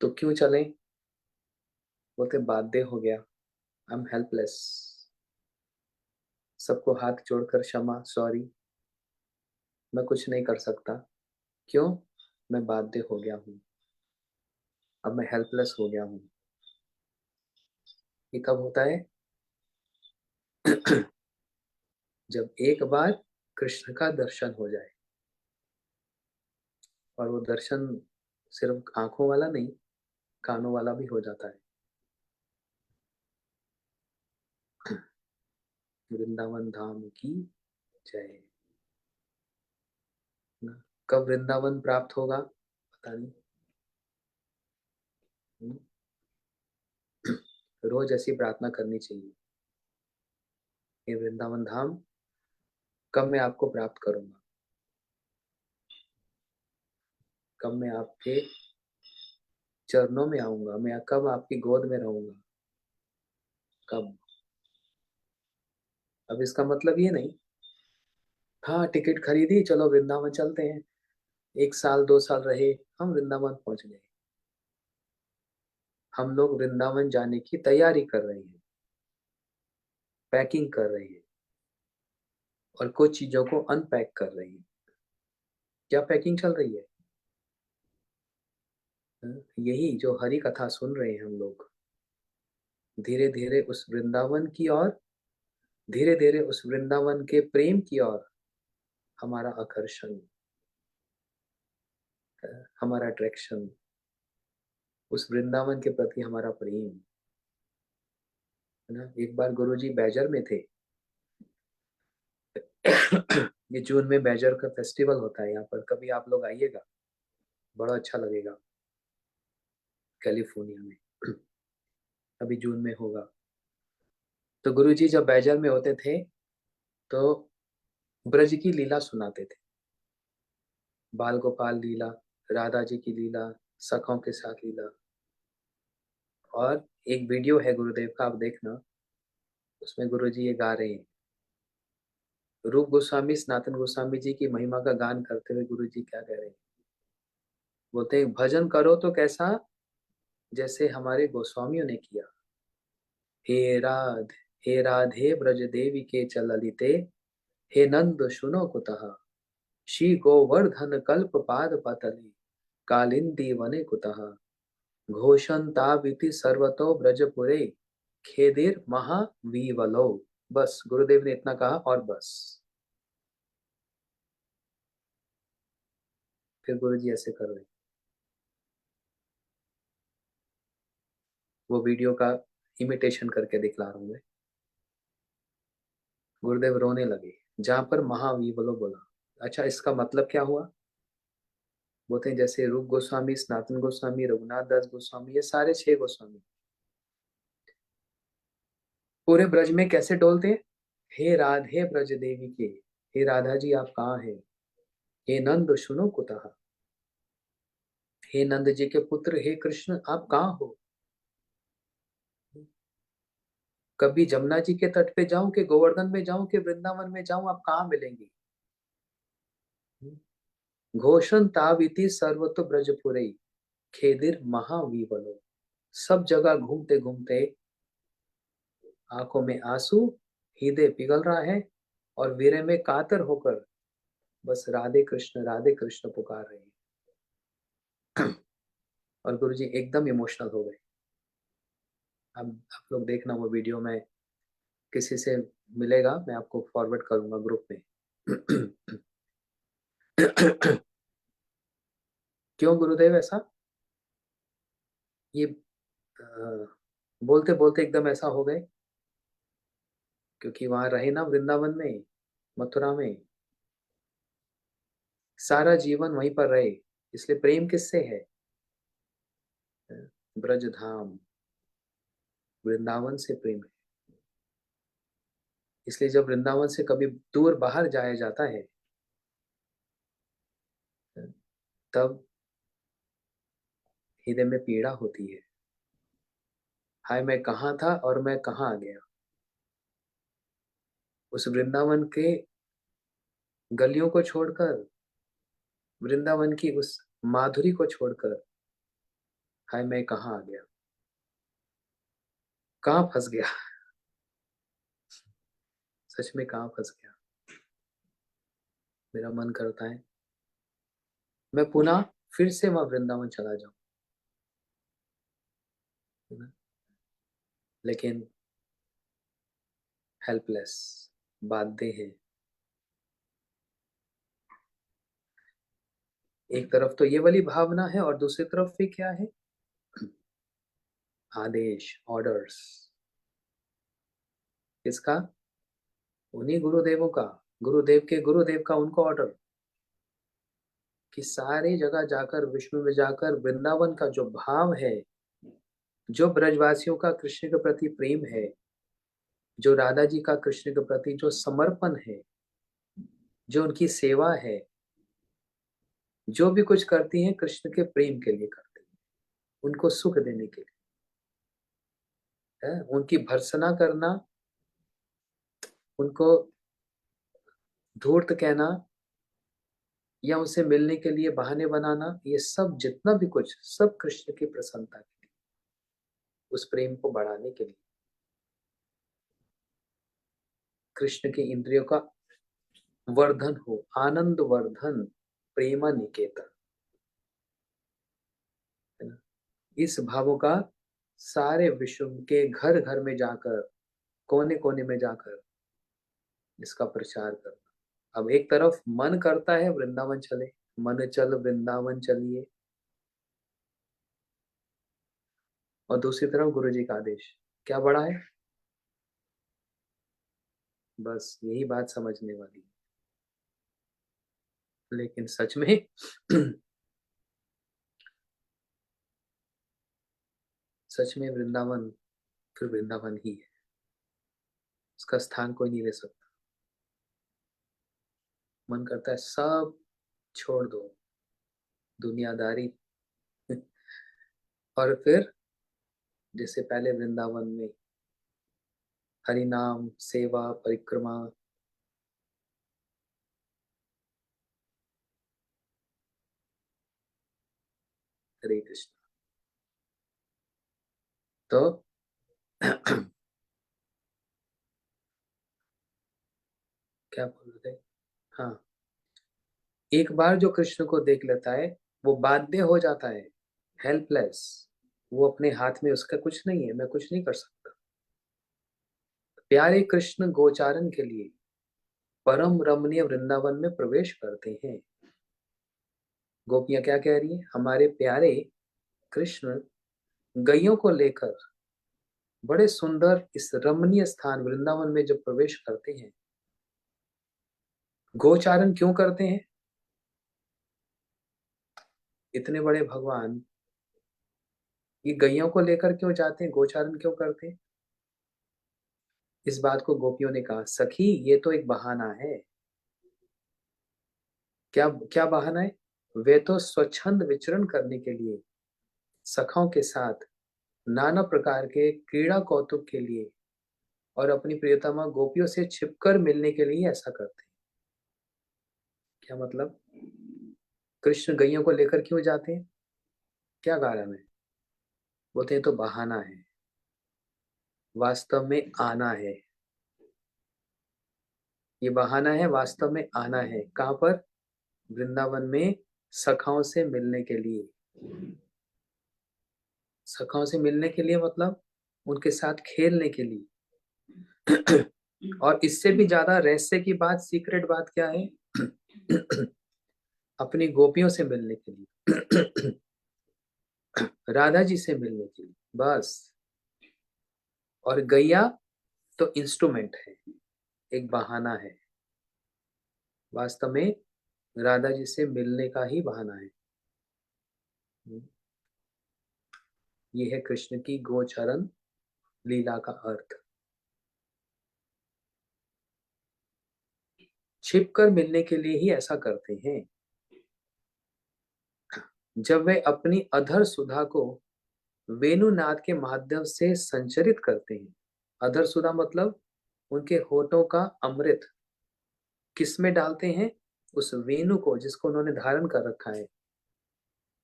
तो क्यों चलें, बोलते बाध्य हो गया, आई एम हेल्पलेस, सबको हाथ जोड़कर क्षमा, सॉरी, मैं कुछ नहीं कर सकता। क्यों, मैं बाध्य हो गया हूँ, अब मैं हेल्पलेस हो गया हूँ। ये कब होता है, जब एक बार कृष्ण का दर्शन हो जाए, और वो दर्शन सिर्फ आंखों वाला नहीं, कानों वाला भी हो जाता है। वृंदावन धाम की जय। ना, कब वृंदावन प्राप्त होगा पता नहीं। रोज ऐसी प्रार्थना करनी चाहिए, ये वृंदावन धाम कब मैं आपको प्राप्त करूंगा, कब मैं आपके चरणों में आऊंगा, मैं कब आपकी गोद में रहूंगा, कब। अब इसका मतलब ये नहीं, हाँ टिकट खरीदी चलो वृंदावन चलते हैं, एक साल दो साल रहे, हम वृंदावन पहुंच गए। हम लोग वृंदावन जाने की तैयारी कर रहे हैं, पैकिंग कर रहे हैं, और कुछ चीजों को अनपैक कर रहे हैं। क्या पैकिंग चल रही है, यही जो हरि कथा सुन रहे हैं हम लोग, धीरे धीरे उस वृंदावन की ओर, धीरे धीरे उस वृंदावन के प्रेम की ओर हमारा आकर्षण, हमारा अट्रैक्शन, उस वृंदावन के प्रति हमारा प्रेम, है ना। एक बार गुरुजी बैजर में थे। ये जून में बैजर का फेस्टिवल होता है यहाँ पर, कभी आप लोग आइएगा, बड़ा अच्छा लगेगा, कैलिफोर्निया में। अभी जून में होगा। तो गुरुजी जब बैजर में होते थे तो ब्रज की लीला सुनाते थे, बाल गोपाल लीला, राधा जी की लीला, सखों के साथ लीला। और एक वीडियो है गुरुदेव का, आप देखना, उसमें गुरुजी ये गा रहे हैं। रूप गोस्वामी सनातन गोस्वामी जी की महिमा का गान करते हुए गुरुजी क्या कह रहे हैं, बोलते हैं भजन करो तो कैसा, जैसे हमारे गोस्वामियों ने किया। हे राध, हे राधे ब्रज देवी के चललिते, हे नंद सुनो कुतः, श्री गोवर्धन कल्प पाद पतले, कालिंदी वने कुतः, घोषंताविति सर्वतो ब्रजपुरे, खेदिर महावीवलो। बस गुरुदेव ने इतना कहा और बस। फिर गुरुजी ऐसे कर रहे, वो वीडियो का इमिटेशन करके दिखला रहा हूं मैं। गुरुदेव रोने लगे जहां पर महावीवलो बोला। अच्छा, इसका मतलब क्या हुआ, बोलते हैं जैसे रूप गोस्वामी, सनातन गोस्वामी, रघुनाथ दास गोस्वामी, ये सारे 6 गोस्वामी पूरे ब्रज में कैसे डोलते हैं। हे राधे ब्रज देवी के, हे राधा जी आप कहाँ हैं, हे नंद सुनो कुतः, हे नंद जी के पुत्र, हे कृष्ण आप कहाँ हो। कभी जमुना जी के तट पे जाऊं कि गोवर्धन में जाऊं कि वृंदावन में जाऊं, आप कहाँ मिलेंगे। घोषण ताविति सर्वतो ब्रजपुरे, खेदिर महावीवलो। सब जगह घूमते घूमते आंखों में आंसू, हृदय पिघल रहा है, और वीरे में कातर होकर बस राधे कृष्ण पुकार रहे हैं। और गुरुजी एकदम इमोशनल हो गए। अब आप लोग देखना वो वीडियो, में किसी से मिलेगा मैं आपको फॉरवर्ड करूंगा ग्रुप में। क्यों गुरुदेव ऐसा, ये बोलते बोलते एकदम ऐसा हो गए, क्योंकि वहां रहे ना वृंदावन में, मथुरा में, सारा जीवन वहीं पर रहे, इसलिए प्रेम किससे है, ब्रज धाम, वृंदावन से प्रेम है। इसलिए जब वृंदावन से कभी दूर बाहर जाया जाता है, तब हृदय में पीड़ा होती है, हाय मैं कहाँ था और मैं कहाँ आ गया। उस वृंदावन के गलियों को छोड़कर, वृंदावन की उस माधुरी को छोड़कर, हाय मैं कहाँ आ गया, कहाँ फंस गया। सच में कहाँ फंस गया। मेरा मन करता है मैं पुनः फिर से वहां वृंदावन चला जाऊं, है ना? लेकिन हेल्पलेस, बाध्य है। एक तरफ तो ये वाली भावना है और दूसरी तरफ भी क्या है, आदेश, ऑर्डर्स। किसका, उन्हीं गुरुदेवों का, गुरुदेव के गुरुदेव का उनको ऑर्डर, कि सारी जगह जाकर, विश्व में जाकर, वृंदावन का जो भाव है, जो ब्रजवासियों का कृष्ण के प्रति प्रेम है, जो राधा जी का कृष्ण के प्रति जो समर्पण है, जो उनकी सेवा है, जो भी कुछ करती हैं कृष्ण के प्रेम के लिए करती हैं, उनको सुख देने के लिए है। उनकी भर्त्सना करना, उनको धूर्त कहना, या उनसे मिलने के लिए बहाने बनाना, ये सब जितना भी कुछ, सब कृष्ण की प्रसन्नता के लिए, उस प्रेम को बढ़ाने के लिए, कृष्ण की इंद्रियों का वर्धन हो, आनंद वर्धन, प्रेमा निकेतन, है ना। इस भावों का सारे विश्व के घर घर में जाकर, कोने कोने में जाकर इसका प्रचार करना। अब एक तरफ मन करता है वृंदावन चले, मन चल वृंदावन चलिए, और दूसरी तरफ गुरु जी का आदेश क्या बड़ा है, बस यही बात समझने वाली है। लेकिन सच में सच में वृंदावन फिर वृंदावन ही है, उसका स्थान कोई नहीं ले सकता। मन करता है सब छोड़ दो, दुनियादारी और फिर जैसे पहले वृंदावन में हरि नाम सेवा परिक्रमा। हरे कृष्ण। तो क्या बोल रहे थे? हाँ, एक बार जो कृष्ण को देख लेता है वो बाध्य हो जाता है, हेल्पलेस। वो अपने हाथ में उसका कुछ नहीं है, मैं कुछ नहीं कर सकता। प्यारे कृष्ण गोचारण के लिए परम रमणीय वृंदावन में प्रवेश करते हैं। गोपियां क्या कह रही है? हमारे प्यारे कृष्ण गैयों को लेकर बड़े सुंदर इस रमणीय स्थान वृंदावन में जब प्रवेश करते हैं, गोचारण क्यों करते हैं? इतने बड़े भगवान ये गैयों को लेकर क्यों जाते हैं, गोचारण क्यों करते हैं? इस बात को गोपियों ने कहा, सखी ये तो एक बहाना है। क्या क्या बहाना है? वे तो स्वच्छंद विचरण करने के लिए, सखाओं के साथ नाना प्रकार के क्रीड़ा कौतुक के लिए और अपनी प्रियतमा गोपियों से छिपकर मिलने के लिए ऐसा करते हैं। क्या मतलब? कृष्ण गैयों को लेकर क्यों जाते हैं? क्या कारण है? बोलते हैं तो बहाना है, वास्तव में आना है। ये बहाना है, वास्तव में आना है। कहां पर? वृंदावन में सखाओं से मिलने के लिए। सखाओं से मिलने के लिए मतलब उनके साथ खेलने के लिए। और इससे भी ज्यादा रहस्य की बात, सीक्रेट बात क्या है? अपनी गोपियों से मिलने के लिए, राधा जी से मिलने के लिए, बस। और गैया तो इंस्ट्रूमेंट है, एक बहाना है। वास्तव में राधा जी से मिलने का ही बहाना है। ये है कृष्ण की गोचरण लीला का अर्थ। छिप कर मिलने के लिए ही ऐसा करते हैं। जब वे अपनी अधर सुधा को वेणुनाद के माध्यम से संचरित करते हैं। अधर सुधा मतलब उनके होठों का अमृत किस में डालते हैं? उस वेणु को जिसको उन्होंने धारण कर रखा है,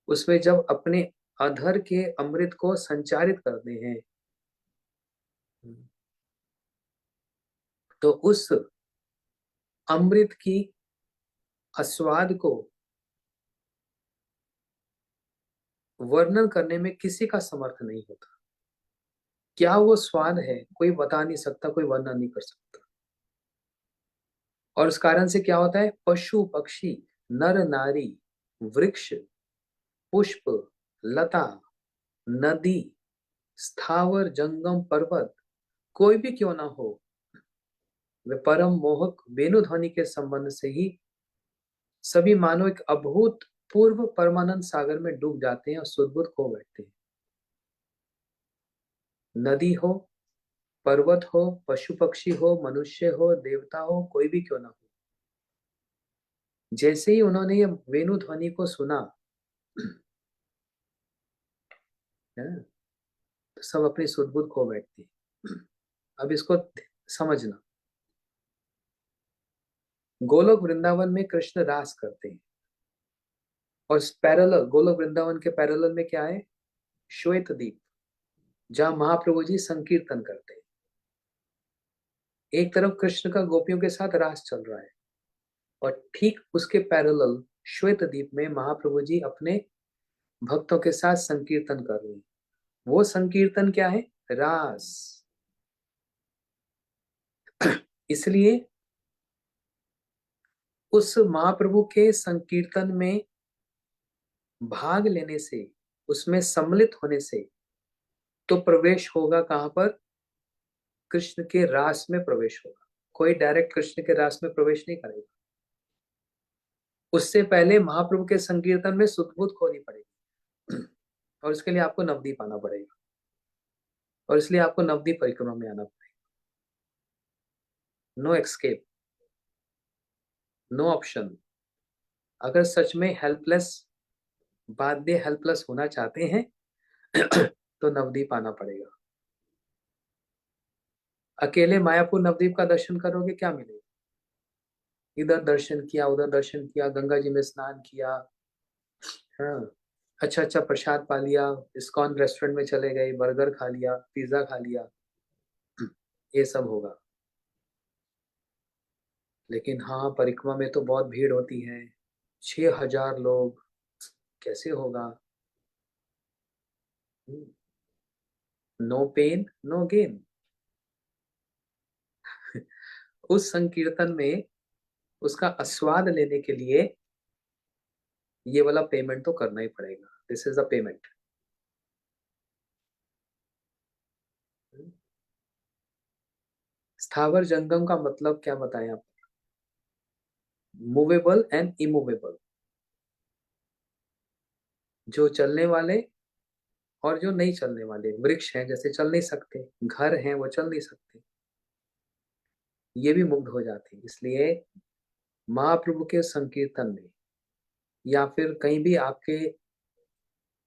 उसमें जब अपने अधर के अमृत को संचारित करते हैं, तो उस अमृत की आस्वाद को वर्णन करने में किसी का समर्थ नहीं होता। क्या वो स्वाद है, कोई बता नहीं सकता, कोई वर्णन नहीं कर सकता। और उस कारण से क्या होता है? पशु पक्षी, नर नारी, वृक्ष, पुष्प, लता, नदी, स्थावर जंगम पर्वत, कोई भी क्यों ना हो, वे परम मोहक वेणु ध्वनि के संबंध से ही सभी मानो एक अभूत पूर्व परमानंद सागर में डूब जाते हैं और सुदबुद खो बैठते हैं। नदी हो, पर्वत हो, पशु पक्षी हो, मनुष्य हो, देवता हो, कोई भी क्यों ना हो, जैसे ही उन्होंने ये वेणु ध्वनि को सुना, है ना, तो सब अपनी सुदबुद खो बैठते हैं। अब इसको समझना। गोलोक वृंदावन में कृष्ण रास करते हैं और पैरेलल गोलोक वृंदावन के पैरेलल में क्या है? श्वेत द्वीप, जहां महाप्रभु जी संकीर्तन करते हैं। एक तरफ कृष्ण का गोपियों के साथ रास चल रहा है और ठीक उसके पैरेलल श्वेत द्वीप में महाप्रभु जी अपने भक्तों के साथ संकीर्तन कर रहे हैं। वो संकीर्तन क्या है? रास। इसलिए उस महाप्रभु के संकीर्तन में भाग लेने से, उसमें सम्मिलित होने से तो प्रवेश होगा कहां पर? कृष्ण के रास में प्रवेश होगा। कोई डायरेक्ट कृष्ण के रास में प्रवेश नहीं करेगा। उससे पहले महाप्रभु के संकीर्तन में शुद्ध बुद्ध खोनी पड़ेगी और इसके लिए आपको नवदीप आना पड़ेगा और इसलिए आपको नवदीप परिक्रमा में आना पड़ेगा। No escape, no option. अगर सच में हेल्पलेस, बाध्य हेल्पलेस होना चाहते हैं तो नवदीप आना पड़ेगा। अकेले मायापुर नवदीप का दर्शन करोगे, क्या मिलेगा? इधर दर्शन किया, उधर दर्शन किया, गंगा जी में स्नान किया, हाँ, अच्छा अच्छा प्रसाद पा लिया, इस्कॉन रेस्टोरेंट में चले गए, बर्गर खा लिया, पिज्जा खा लिया, ये सब होगा। लेकिन हाँ, परिक्रमा में तो बहुत भीड़ होती है, 6,000 लोग, कैसे होगा? No pain no gain. उस संकीर्तन में उसका आस्वाद लेने के लिए ये वाला पेमेंट तो करना ही पड़ेगा। This is the payment. स्थावर जंगम का मतलब क्या बताएं आप? मूवेबल एंड इमूवेबल, जो चलने वाले और जो नहीं चलने वाले। वृक्ष हैं जैसे, चल नहीं सकते, घर हैं वो चल नहीं सकते, ये भी मुग्ध हो जाते हैं। इसलिए महाप्रभु के संकीर्तन में या फिर कहीं भी आपके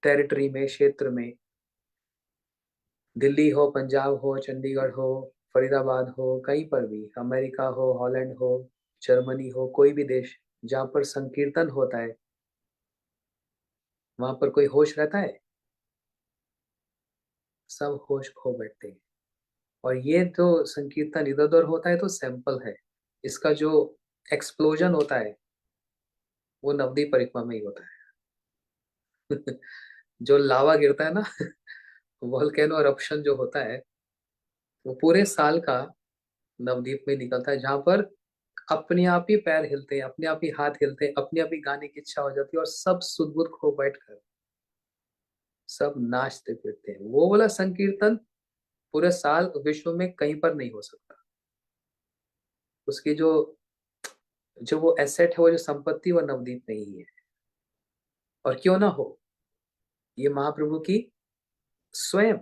टेरिटरी में, क्षेत्र में, दिल्ली हो, पंजाब हो, चंडीगढ़ हो, फरीदाबाद हो, कहीं पर भी, अमेरिका हो, हॉलैंड हो, जर्मनी हो, कोई भी देश जहां पर संकीर्तन होता है, वहां पर कोई होश रहता है? सब होश खो बैठते हैं। और ये जो संकीर्तन इधर उधर होता है तो सैंपल है, इसका जो एक्सप्लोजन होता है वो नवदीप परिक्रमा में ही होता है। जो लावा गिरता है ना, वोल्केनो eruption जो होता है, वो पूरे साल का नवदीप में निकलता है, जहां पर अपने आप ही पैर हिलते हैं, अपने आप ही हाथ हिलते हैं, अपने आप ही गाने की इच्छा हो जाती है और सब सुध बुध खो बैठ कर सब नाचते फिरते हैं। वो वाला संकीर्तन पूरे साल विश्व में कहीं पर नहीं हो सकता। उसकी जो जो वो एसेट है, वो जो संपत्ति, वो नवदीप में ही है। और क्यों ना हो, ये महाप्रभु की स्वयं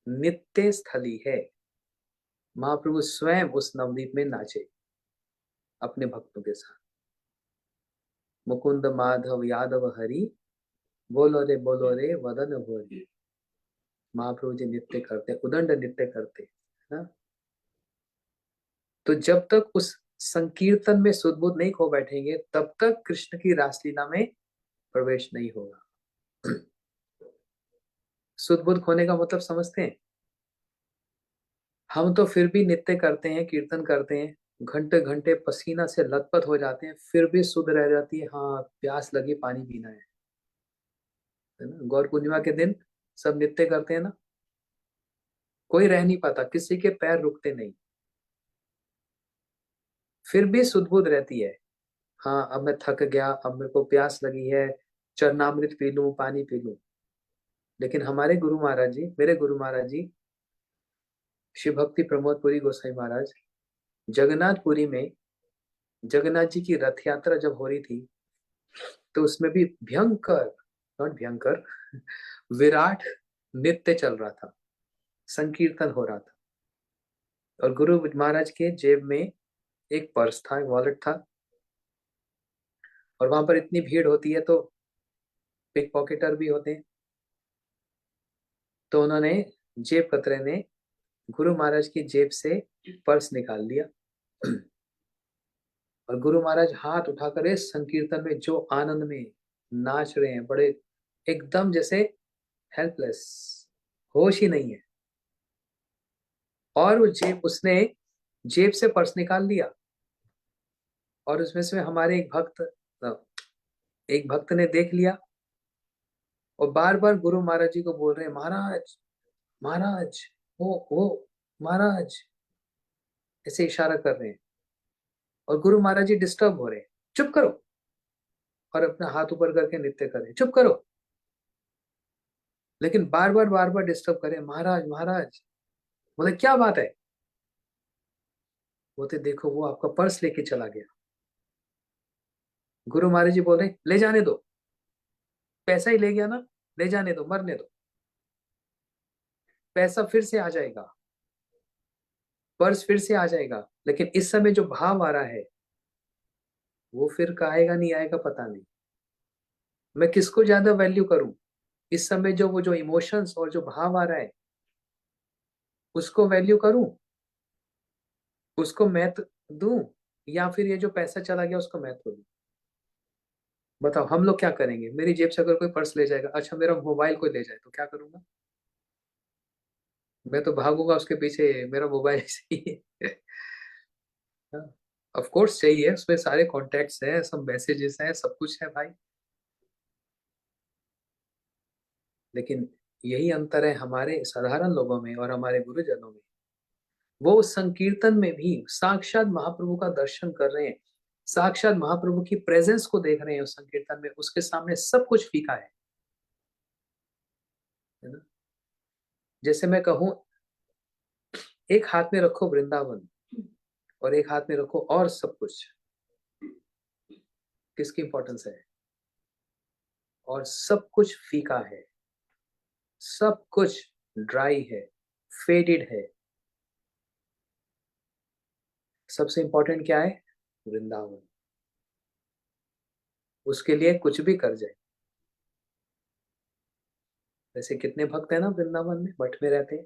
नित्य स्थली है। महाप्रभु स्वयं उस नवदीप में नाचे अपने भक्तों के साथ। मुकुंद माधव यादव हरि, बोलो रे वदन भोरी। महाप्रभु जी नृत्य करते, उदंड नृत्य करते, है ना? तो जब तक उस संकीर्तन में सुदबुद नहीं खो बैठेंगे, तब तक कृष्ण की रासलीला में प्रवेश नहीं होगा। सुदबुद खोने का मतलब समझते हैं? हम तो फिर भी नृत्य करते हैं, कीर्तन करते हैं, घंटे घंटे पसीना से लथपथ हो जाते हैं, फिर भी सुध रह जाती है, हाँ प्यास लगी, पानी पीना है ना? गौर पूर्णिमा के दिन सब नृत्य करते हैं ना, कोई रह नहीं पाता, किसी के पैर रुकते नहीं, फिर भी सुध-बुध रहती है। हाँ, अब मैं थक गया, अब मेरे को प्यास लगी है, चरणामृत पी लूं, पानी पी लूं। लेकिन हमारे गुरु महाराज जी, मेरे गुरु महाराज जी, शिव भक्ति प्रमोद पुरी गोसाई महाराज, जगन्नाथपुरी में जगन्नाथ जी की रथ यात्रा जब हो रही थी, तो उसमें भी भयंकर, नॉट भयंकर, विराट नृत्य चल रहा था, संकीर्तन हो रहा था। और गुरु महाराज के जेब में एक पर्स था, एक वॉलेट था, और वहां पर इतनी भीड़ होती है तो पिक पॉकेटर भी होते हैं। तो उन्होंने, जेब कतरे ने गुरु महाराज की जेब से पर्स निकाल लिया। और गुरु महाराज हाथ उठाकर इस संकीर्तन में जो आनंद में नाच रहे हैं, बड़े एकदम जैसे हेल्पलेस, होश ही नहीं है। और वो जेब, उसने जेब से पर्स निकाल लिया और उसमें से हमारे एक भक्त ने देख लिया और बार बार गुरु महाराज जी को बोल रहे हैं, महाराज महाराज, वो महाराज, ऐसे इशारा कर रहे हैं। और गुरु महाराज जी डिस्टर्ब हो रहे हैं, चुप करो, और अपना हाथ ऊपर करके नृत्य कर रहे हैं, चुप करो। लेकिन बार बार डिस्टर्ब करें, महाराज महाराज। बोले क्या बात है? बोलते देखो वो आपका पर्स लेके चला गया। गुरु महाराज जी बोल रहे ले जाने दो, पैसा ही ले गया ना, ले जाने दो, मरने दो, पैसा फिर से आ जाएगा, पर्स फिर से आ जाएगा, लेकिन इस समय जो भाव आ रहा है वो फिर का आएगा नहीं आएगा पता नहीं। मैं किसको ज्यादा वैल्यू करूं, इस समय जो वो जो इमोशंस और जो भाव आ रहा है उसको वैल्यू करूं, उसको महत्व दूं, या फिर ये जो पैसा चला गया उसको महत्व दूं। बताओ हम लोग क्या करेंगे, मेरी जेब से अगर कोई पर्स ले जाएगा, अच्छा मेरा मोबाइल कोई ले जाए तो क्या करूंगा, मैं तो भागूंगा उसके पीछे, मेरा मोबाइल चाहिए। ऑफ कोर्स चाहिए, उसमें सारे कॉन्टेक्ट्स हैं, सब मैसेजेस हैं, सब कुछ है भाई। लेकिन यही अंतर है हमारे साधारण लोगों में और हमारे गुरुजनों में। वो उस संकीर्तन में भी साक्षात महाप्रभु का दर्शन कर रहे हैं, साक्षात महाप्रभु की प्रेजेंस को देख रहे हैं उस संकीर्तन में, उसके सामने सब कुछ फीका है ना। जैसे मैं कहूं, एक हाथ में रखो वृंदावन और एक हाथ में रखो और सब कुछ, किसकी इंपॉर्टेंस है, और सब कुछ फीका है, सब कुछ ड्राई है, फेडेड है। सबसे इंपॉर्टेंट क्या है, वृंदावन, उसके लिए कुछ भी कर जाए। वैसे कितने भक्त है ना वृंदावन में, मठ में रहते हैं,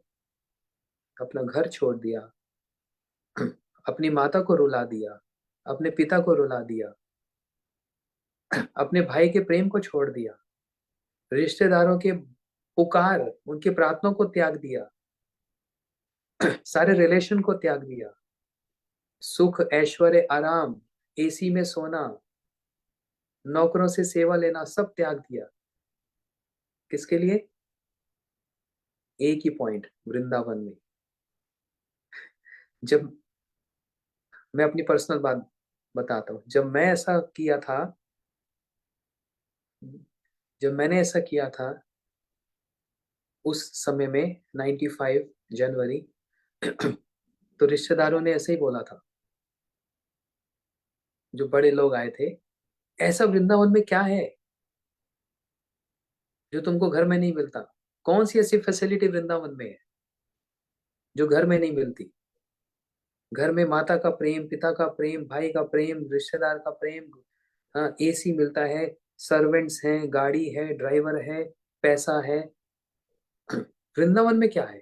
अपना घर छोड़ दिया, अपनी माता को रुला दिया, अपने पिता को रुला दिया, अपने भाई के प्रेम को छोड़ दिया, रिश्तेदारों के पुकार, उनकी प्रार्थना को त्याग दिया, सारे रिलेशन को त्याग दिया, सुख ऐश्वर्य आराम, एसी में सोना, नौकरों से सेवा लेना, सब त्याग दिया। किसके लिए, एक ही पॉइंट, वृंदावन में। जब मैं अपनी पर्सनल बात बताता हूँ, जब मैं ऐसा किया था, जब मैंने ऐसा किया था उस समय में 95 जनवरी, तो रिश्तेदारों ने ऐसे ही बोला था, जो बड़े लोग आए थे, ऐसा वृंदावन में क्या है जो तुमको घर में नहीं मिलता, कौन सी ऐसी फैसिलिटी वृंदावन में है जो घर में नहीं मिलती। घर में माता का प्रेम, पिता का प्रेम, भाई का प्रेम, रिश्तेदार का प्रेम, हाँ एसी मिलता है, सर्वेंट्स हैं, गाड़ी है, ड्राइवर है, पैसा है। वृंदावन में क्या है,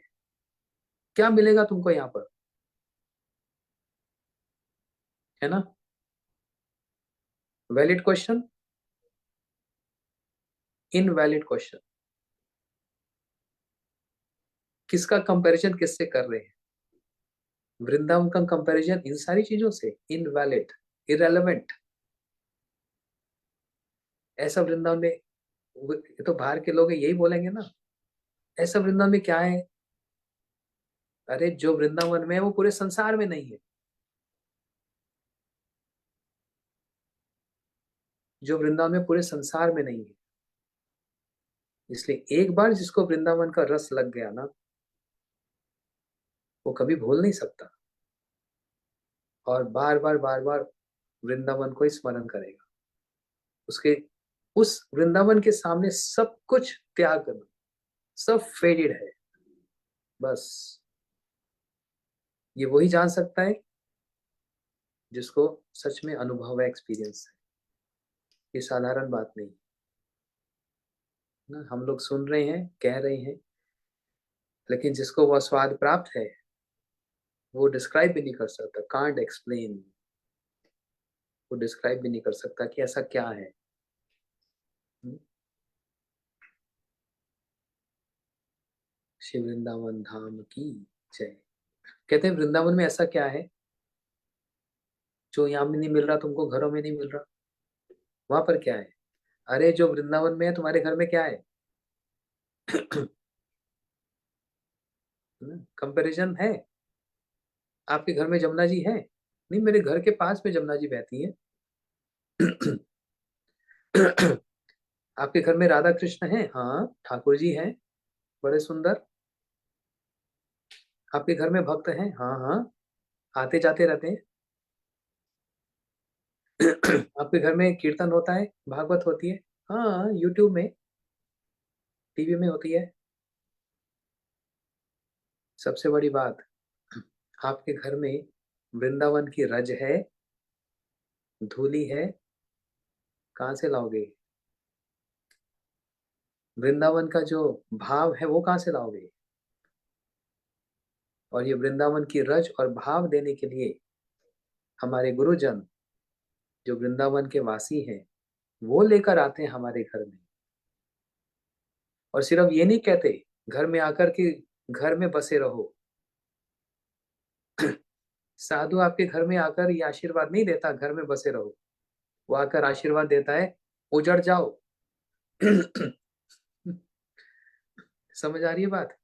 क्या मिलेगा तुमको यहाँ पर, है ना। वैलिड क्वेश्चन, इनवैलिड क्वेश्चन, किसका कंपैरिजन किससे कर रहे हैं, वृंदावन का कंपैरिजन इन सारी चीजों से, इनवैलिड, इरेलेवेंट। ऐसा वृंदावन में, ये तो बाहर के लोग हैं, यही बोलेंगे ना, ऐसा वृंदावन में क्या है। अरे जो वृंदावन में है वो पूरे संसार में नहीं है, जो वृंदावन में पूरे संसार में नहीं है। इसलिए एक बार जिसको वृंदावन का रस लग गया ना, वो कभी भूल नहीं सकता, और बार बार बार बार वृंदावन को ही स्मरण करेगा। उसके उस वृंदावन के सामने सब कुछ त्याग करना, सब फेडेड है। बस ये वही जान सकता है जिसको सच में अनुभव है, एक्सपीरियंस है। ये साधारण बात नहीं ना, हम लोग सुन रहे हैं, कह रहे हैं, लेकिन जिसको वह स्वाद प्राप्त है वो डिस्क्राइब भी नहीं कर सकता, कांट एक्सप्लेन, वो डिस्क्राइब भी नहीं कर सकता कि ऐसा क्या है। श्री वृंदावन धाम की जय। कहते हैं वृंदावन में ऐसा क्या है जो यहाँ में नहीं मिल रहा तुमको, घरों में नहीं मिल रहा, वहां पर क्या है। अरे जो वृंदावन में है तुम्हारे घर में क्या है, कंपैरिजन है। आपके घर में जमुना जी है, नहीं मेरे घर के पास में जमुना जी बहती है। आपके घर में राधा कृष्ण है, हाँ ठाकुर जी हैं, बड़े सुंदर। आपके घर में भक्त हैं, हाँ हाँ। आते जाते रहते हैं। आपके घर में कीर्तन होता है, भागवत होती है? हाँ, यूट्यूब में, टीवी में होती है। सबसे बड़ी बात, आपके घर में वृंदावन की रज है, धूली है, कहाँ से लाओगे? वृंदावन का जो भाव है वो कहाँ से लाओगे? और ये वृंदावन की रज और भाव देने के लिए हमारे गुरुजन जो वृंदावन के वासी हैं वो लेकर आते हैं हमारे घर में। और सिर्फ ये नहीं कहते घर में आकर के घर में बसे रहो। साधु आपके घर में आकर ये आशीर्वाद नहीं देता घर में बसे रहो, वो आकर आशीर्वाद देता है उजड़ जाओ। समझ आ रही है बात?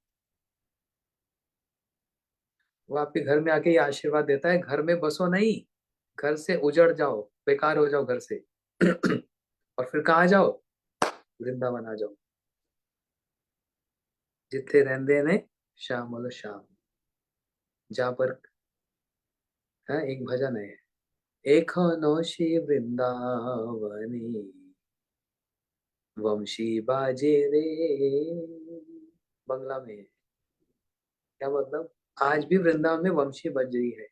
वो आपके घर में आके ये आशीर्वाद देता है घर में बसो नहीं, घर से उजड़ जाओ, बेकार हो जाओ घर से। और फिर कहाँ जाओ? वृंदावन आ जाओ, जिथे रहंदे ने श्यामल श्याम, जहाँ पर, हाँ, एक भजन है, एखनो श्री वृंदावनी वंशी बाजे रे, बंगला में है। क्या मतलब? आज भी वृंदावन में वंशी बज रही है,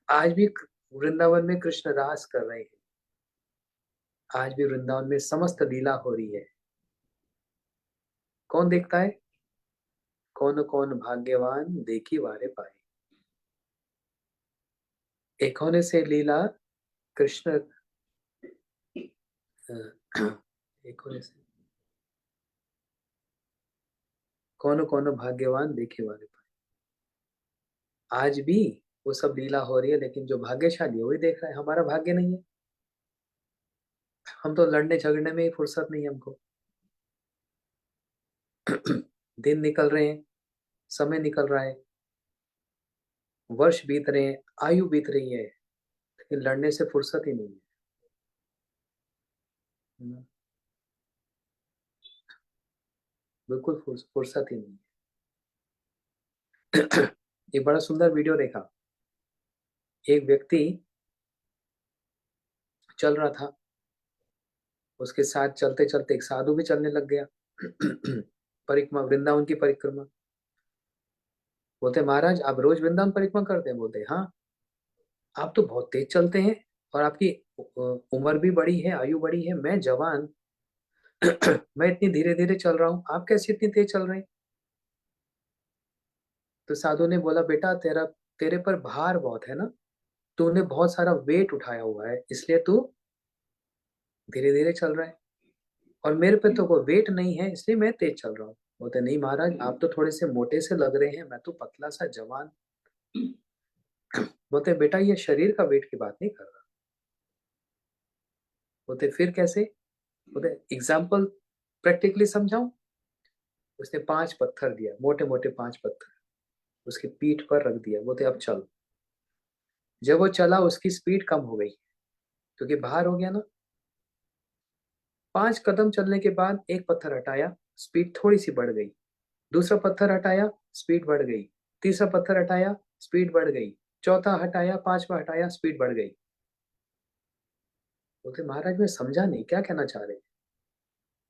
आज भी वृंदावन में कृष्ण रास कर रहे हैं, आज भी वृंदावन में समस्त लीला हो रही है। कौन देखता है? कौन कौन भाग्यवान देखी वारे पाए। एक होने से लीला कृष्ण, एक होने से कौन कौन भाग्यवान देखे वाले पाए। आज भी वो सब लीला हो रही है, लेकिन जो भाग्यशाली है वही देख रहा है, हमारा भाग्य नहीं है। हम तो लड़ने झगड़ने में ही फुर्सत नहीं है हमको। दिन निकल रहे हैं, समय निकल रहा है, वर्ष बीत रहे हैं, आयु बीत रही है, लेकिन लड़ने से फुर्सत ही नहीं है। बिल्कुल फुर्सत ही नहीं है। एक बड़ा सुंदर वीडियो देखा, एक व्यक्ति चल रहा था, उसके साथ चलते चलते एक साधु भी चलने लग गया। परिक्रमा, वृंदावन की परिक्रमा। बोलते महाराज आप रोज वृंदावन परिक्रमा करते हैं? बोलते हाँ। आप तो बहुत तेज चलते हैं, और आपकी उम्र भी बड़ी है, आयु बड़ी है, मैं जवान। मैं इतनी धीरे धीरे चल रहा हूँ, आप कैसे इतनी तेज चल रहे हैं? तो साधु ने बोला बेटा तेरा, तेरे पर भार बहुत है ना, तूने बहुत सारा वेट उठाया हुआ है, इसलिए तू धीरे धीरे चल रहा है, और मेरे पे तो कोई वेट नहीं है इसलिए मैं तेज चल रहा हूँ। बोलते नहीं महाराज आप तो थोड़े से मोटे से लग रहे हैं, मैं तो पतला सा जवान। बोलते बेटा ये शरीर का वेट की बात नहीं कर रहा। बोलते फिर कैसे? बोलते एग्जाम्पल प्रैक्टिकली समझाऊं। उसने 5 पत्थर दिया, मोटे मोटे 5 पत्थर उसकी पीठ पर रख दिया। बोलते अब चल। जब वो चला उसकी स्पीड कम हो गई, क्योंकि बाहर हो गया ना। 5 कदम चलने के बाद एक पत्थर हटाया, स्पीड थोड़ी सी बढ़ गई। दूसरा पत्थर हटाया, स्पीड बढ़ गई। तीसरा पत्थर हटाया, स्पीड बढ़ गई। चौथा हटाया, पांचवा हटाया, स्पीड बढ़ गई। बोलते महाराज मैं समझा नहीं क्या कहना चाह रहे?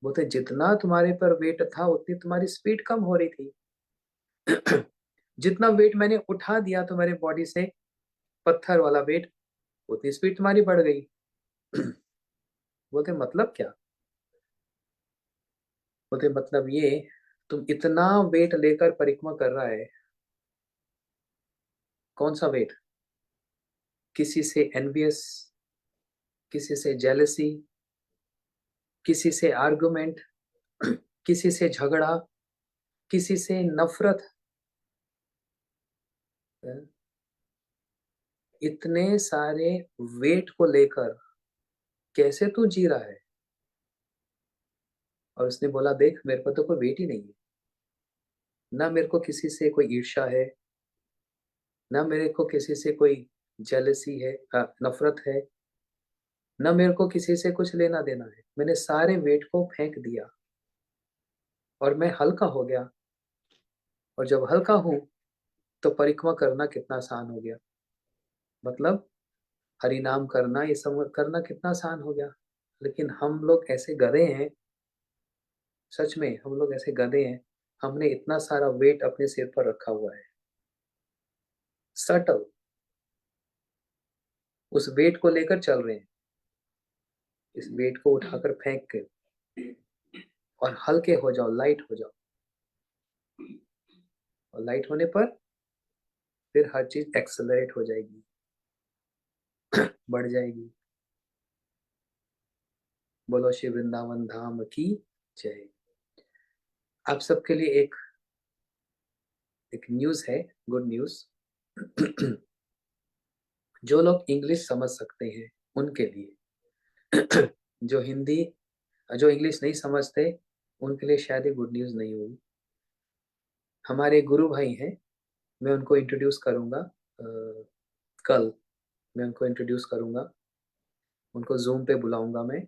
बोलते जितना तुम्हारे पर वेट था उतनी तुम्हारी स्पीड कम हो रही थी। जितना वेट मैंने उठा दिया तुम्हारे बॉडी से, पत्थर वाला वेट, उतनी स्पीड तुम्हारी बढ़ गई। बोलते मतलब क्या? बोलते मतलब ये, तुम इतना वेट लेकर परिक्रमा कर रहा है। कौन सा वेट? किसी से एनवियस, किसी से जेलसी, किसी से आर्गुमेंट, किसी से झगड़ा, किसी से नफरत। इतने सारे वेट को लेकर कैसे तू जी रहा है? और उसने बोला देख मेरे को तो कोई वेट ही नहीं है, ना मेरे को किसी से कोई ईर्ष्या है, ना मेरे को किसी से कोई जेलसी है, नफरत है, ना मेरे को किसी से कुछ लेना देना है। मैंने सारे वेट को फेंक दिया और मैं हल्का हो गया। और जब हल्का हूं तो परिक्रमा करना कितना आसान हो गया। मतलब हरि नाम करना, ये सब करना कितना आसान हो गया। लेकिन हम लोग ऐसे गधे हैं, सच में हम लोग ऐसे गधे हैं, हमने इतना सारा वेट अपने सिर पर रखा हुआ है। सटल, उस वेट को लेकर चल रहे हैं, इस वेट को उठाकर फेंक के, और हल्के हो जाओ, लाइट हो जाओ। और लाइट होने पर फिर हर चीज एक्सेलरेट हो जाएगी, बढ़ जाएगी। बोलो श्री वृंदावन धाम की जय। आप सबके लिए एक एक न्यूज है, गुड न्यूज। जो लोग इंग्लिश समझ सकते हैं उनके लिए, जो हिंदी, जो इंग्लिश नहीं समझते उनके लिए शायद ये गुड न्यूज नहीं होगी। हमारे गुरु भाई हैं, मैं उनको इंट्रोड्यूस करूंगा कल। मैं उनको इंट्रोड्यूस करूंगा, उनको जूम पे बुलाऊंगा मैं,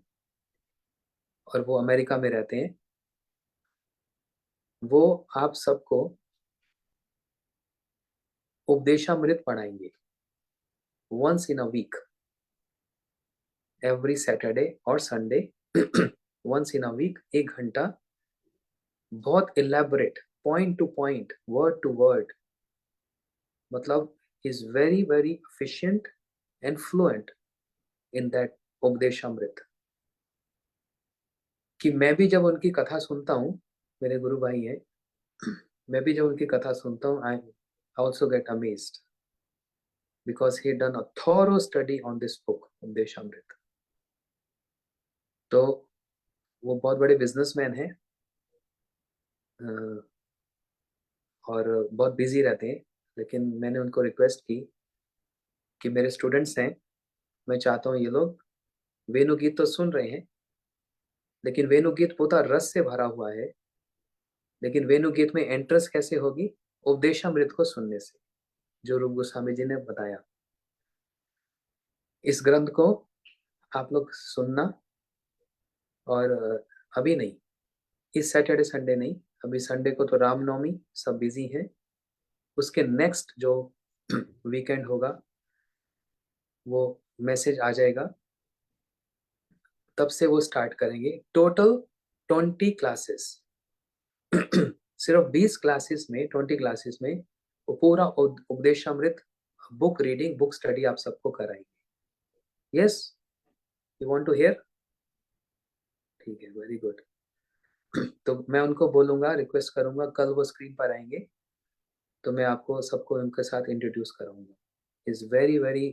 और वो अमेरिका में रहते हैं। वो आप सबको उपदेशामृत पढ़ाएंगे once in a week, every Saturday और Sunday. Once in a week 1 घंटा, बहुत elaborate, point to point, word to word, मतलब is very very efficient and fluent in that Upadeshamrita. कि मैं भी जब उनकी कथा सुनता हूँ, मेरे गुरु भाई हैं, मैं भी जब उनकी कथा सुनता हूँ, I also get amazed because he done a thorough study on this book Upadeshamrita. तो वो बहुत बड़े बिजनेसमैन हैं, और बहुत बिजी रहते हैं। लेकिन मैंने उनको रिक्वेस्ट की कि मेरे स्टूडेंट्स हैं, मैं चाहता हूँ ये लोग वेणु गीत तो सुन रहे हैं, लेकिन वेणु गीत पूरा रस से भरा हुआ है। लेकिन वेणु गीत में एंट्रेंस कैसे होगी? उपदेशामृत को सुनने से, जो रूप गोस्वामी जी ने बताया। इस ग्रंथ को आप लोग सुनना, और अभी नहीं, इस सैटरडे संडे नहीं, अभी संडे को तो रामनवमी, सब बिजी हैं। उसके नेक्स्ट जो वीकेंड होगा वो मैसेज आ जाएगा, तब से वो स्टार्ट करेंगे। Total 20 classes. सिर्फ 20 क्लासेस में, 20 क्लासेस में वो पूरा उपदेशामृत बुक रीडिंग, बुक स्टडी आप सबको कराएंगे। Yes, you want to hear? ठीक है, वेरी गुड। तो मैं उनको बोलूंगा, रिक्वेस्ट करूंगा, कल वो स्क्रीन पर आएंगे तो मैं आपको सबको उनके साथ इंट्रोड्यूस कराऊंगा। Is very very,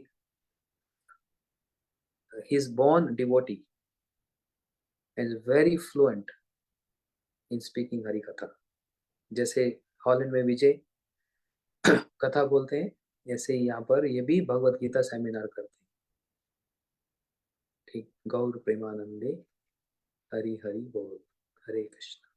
he is born devotee and very fluent in speaking Hari कथा। जैसे हॉलैंड में विजय कथा बोलते हैं, ऐसे ही यहाँ पर ये भी भगवत गीता सेमिनार करते हैं। ठीक, गौर प्रेमानंदे, हरि हरि बोल, हरे कृष्ण।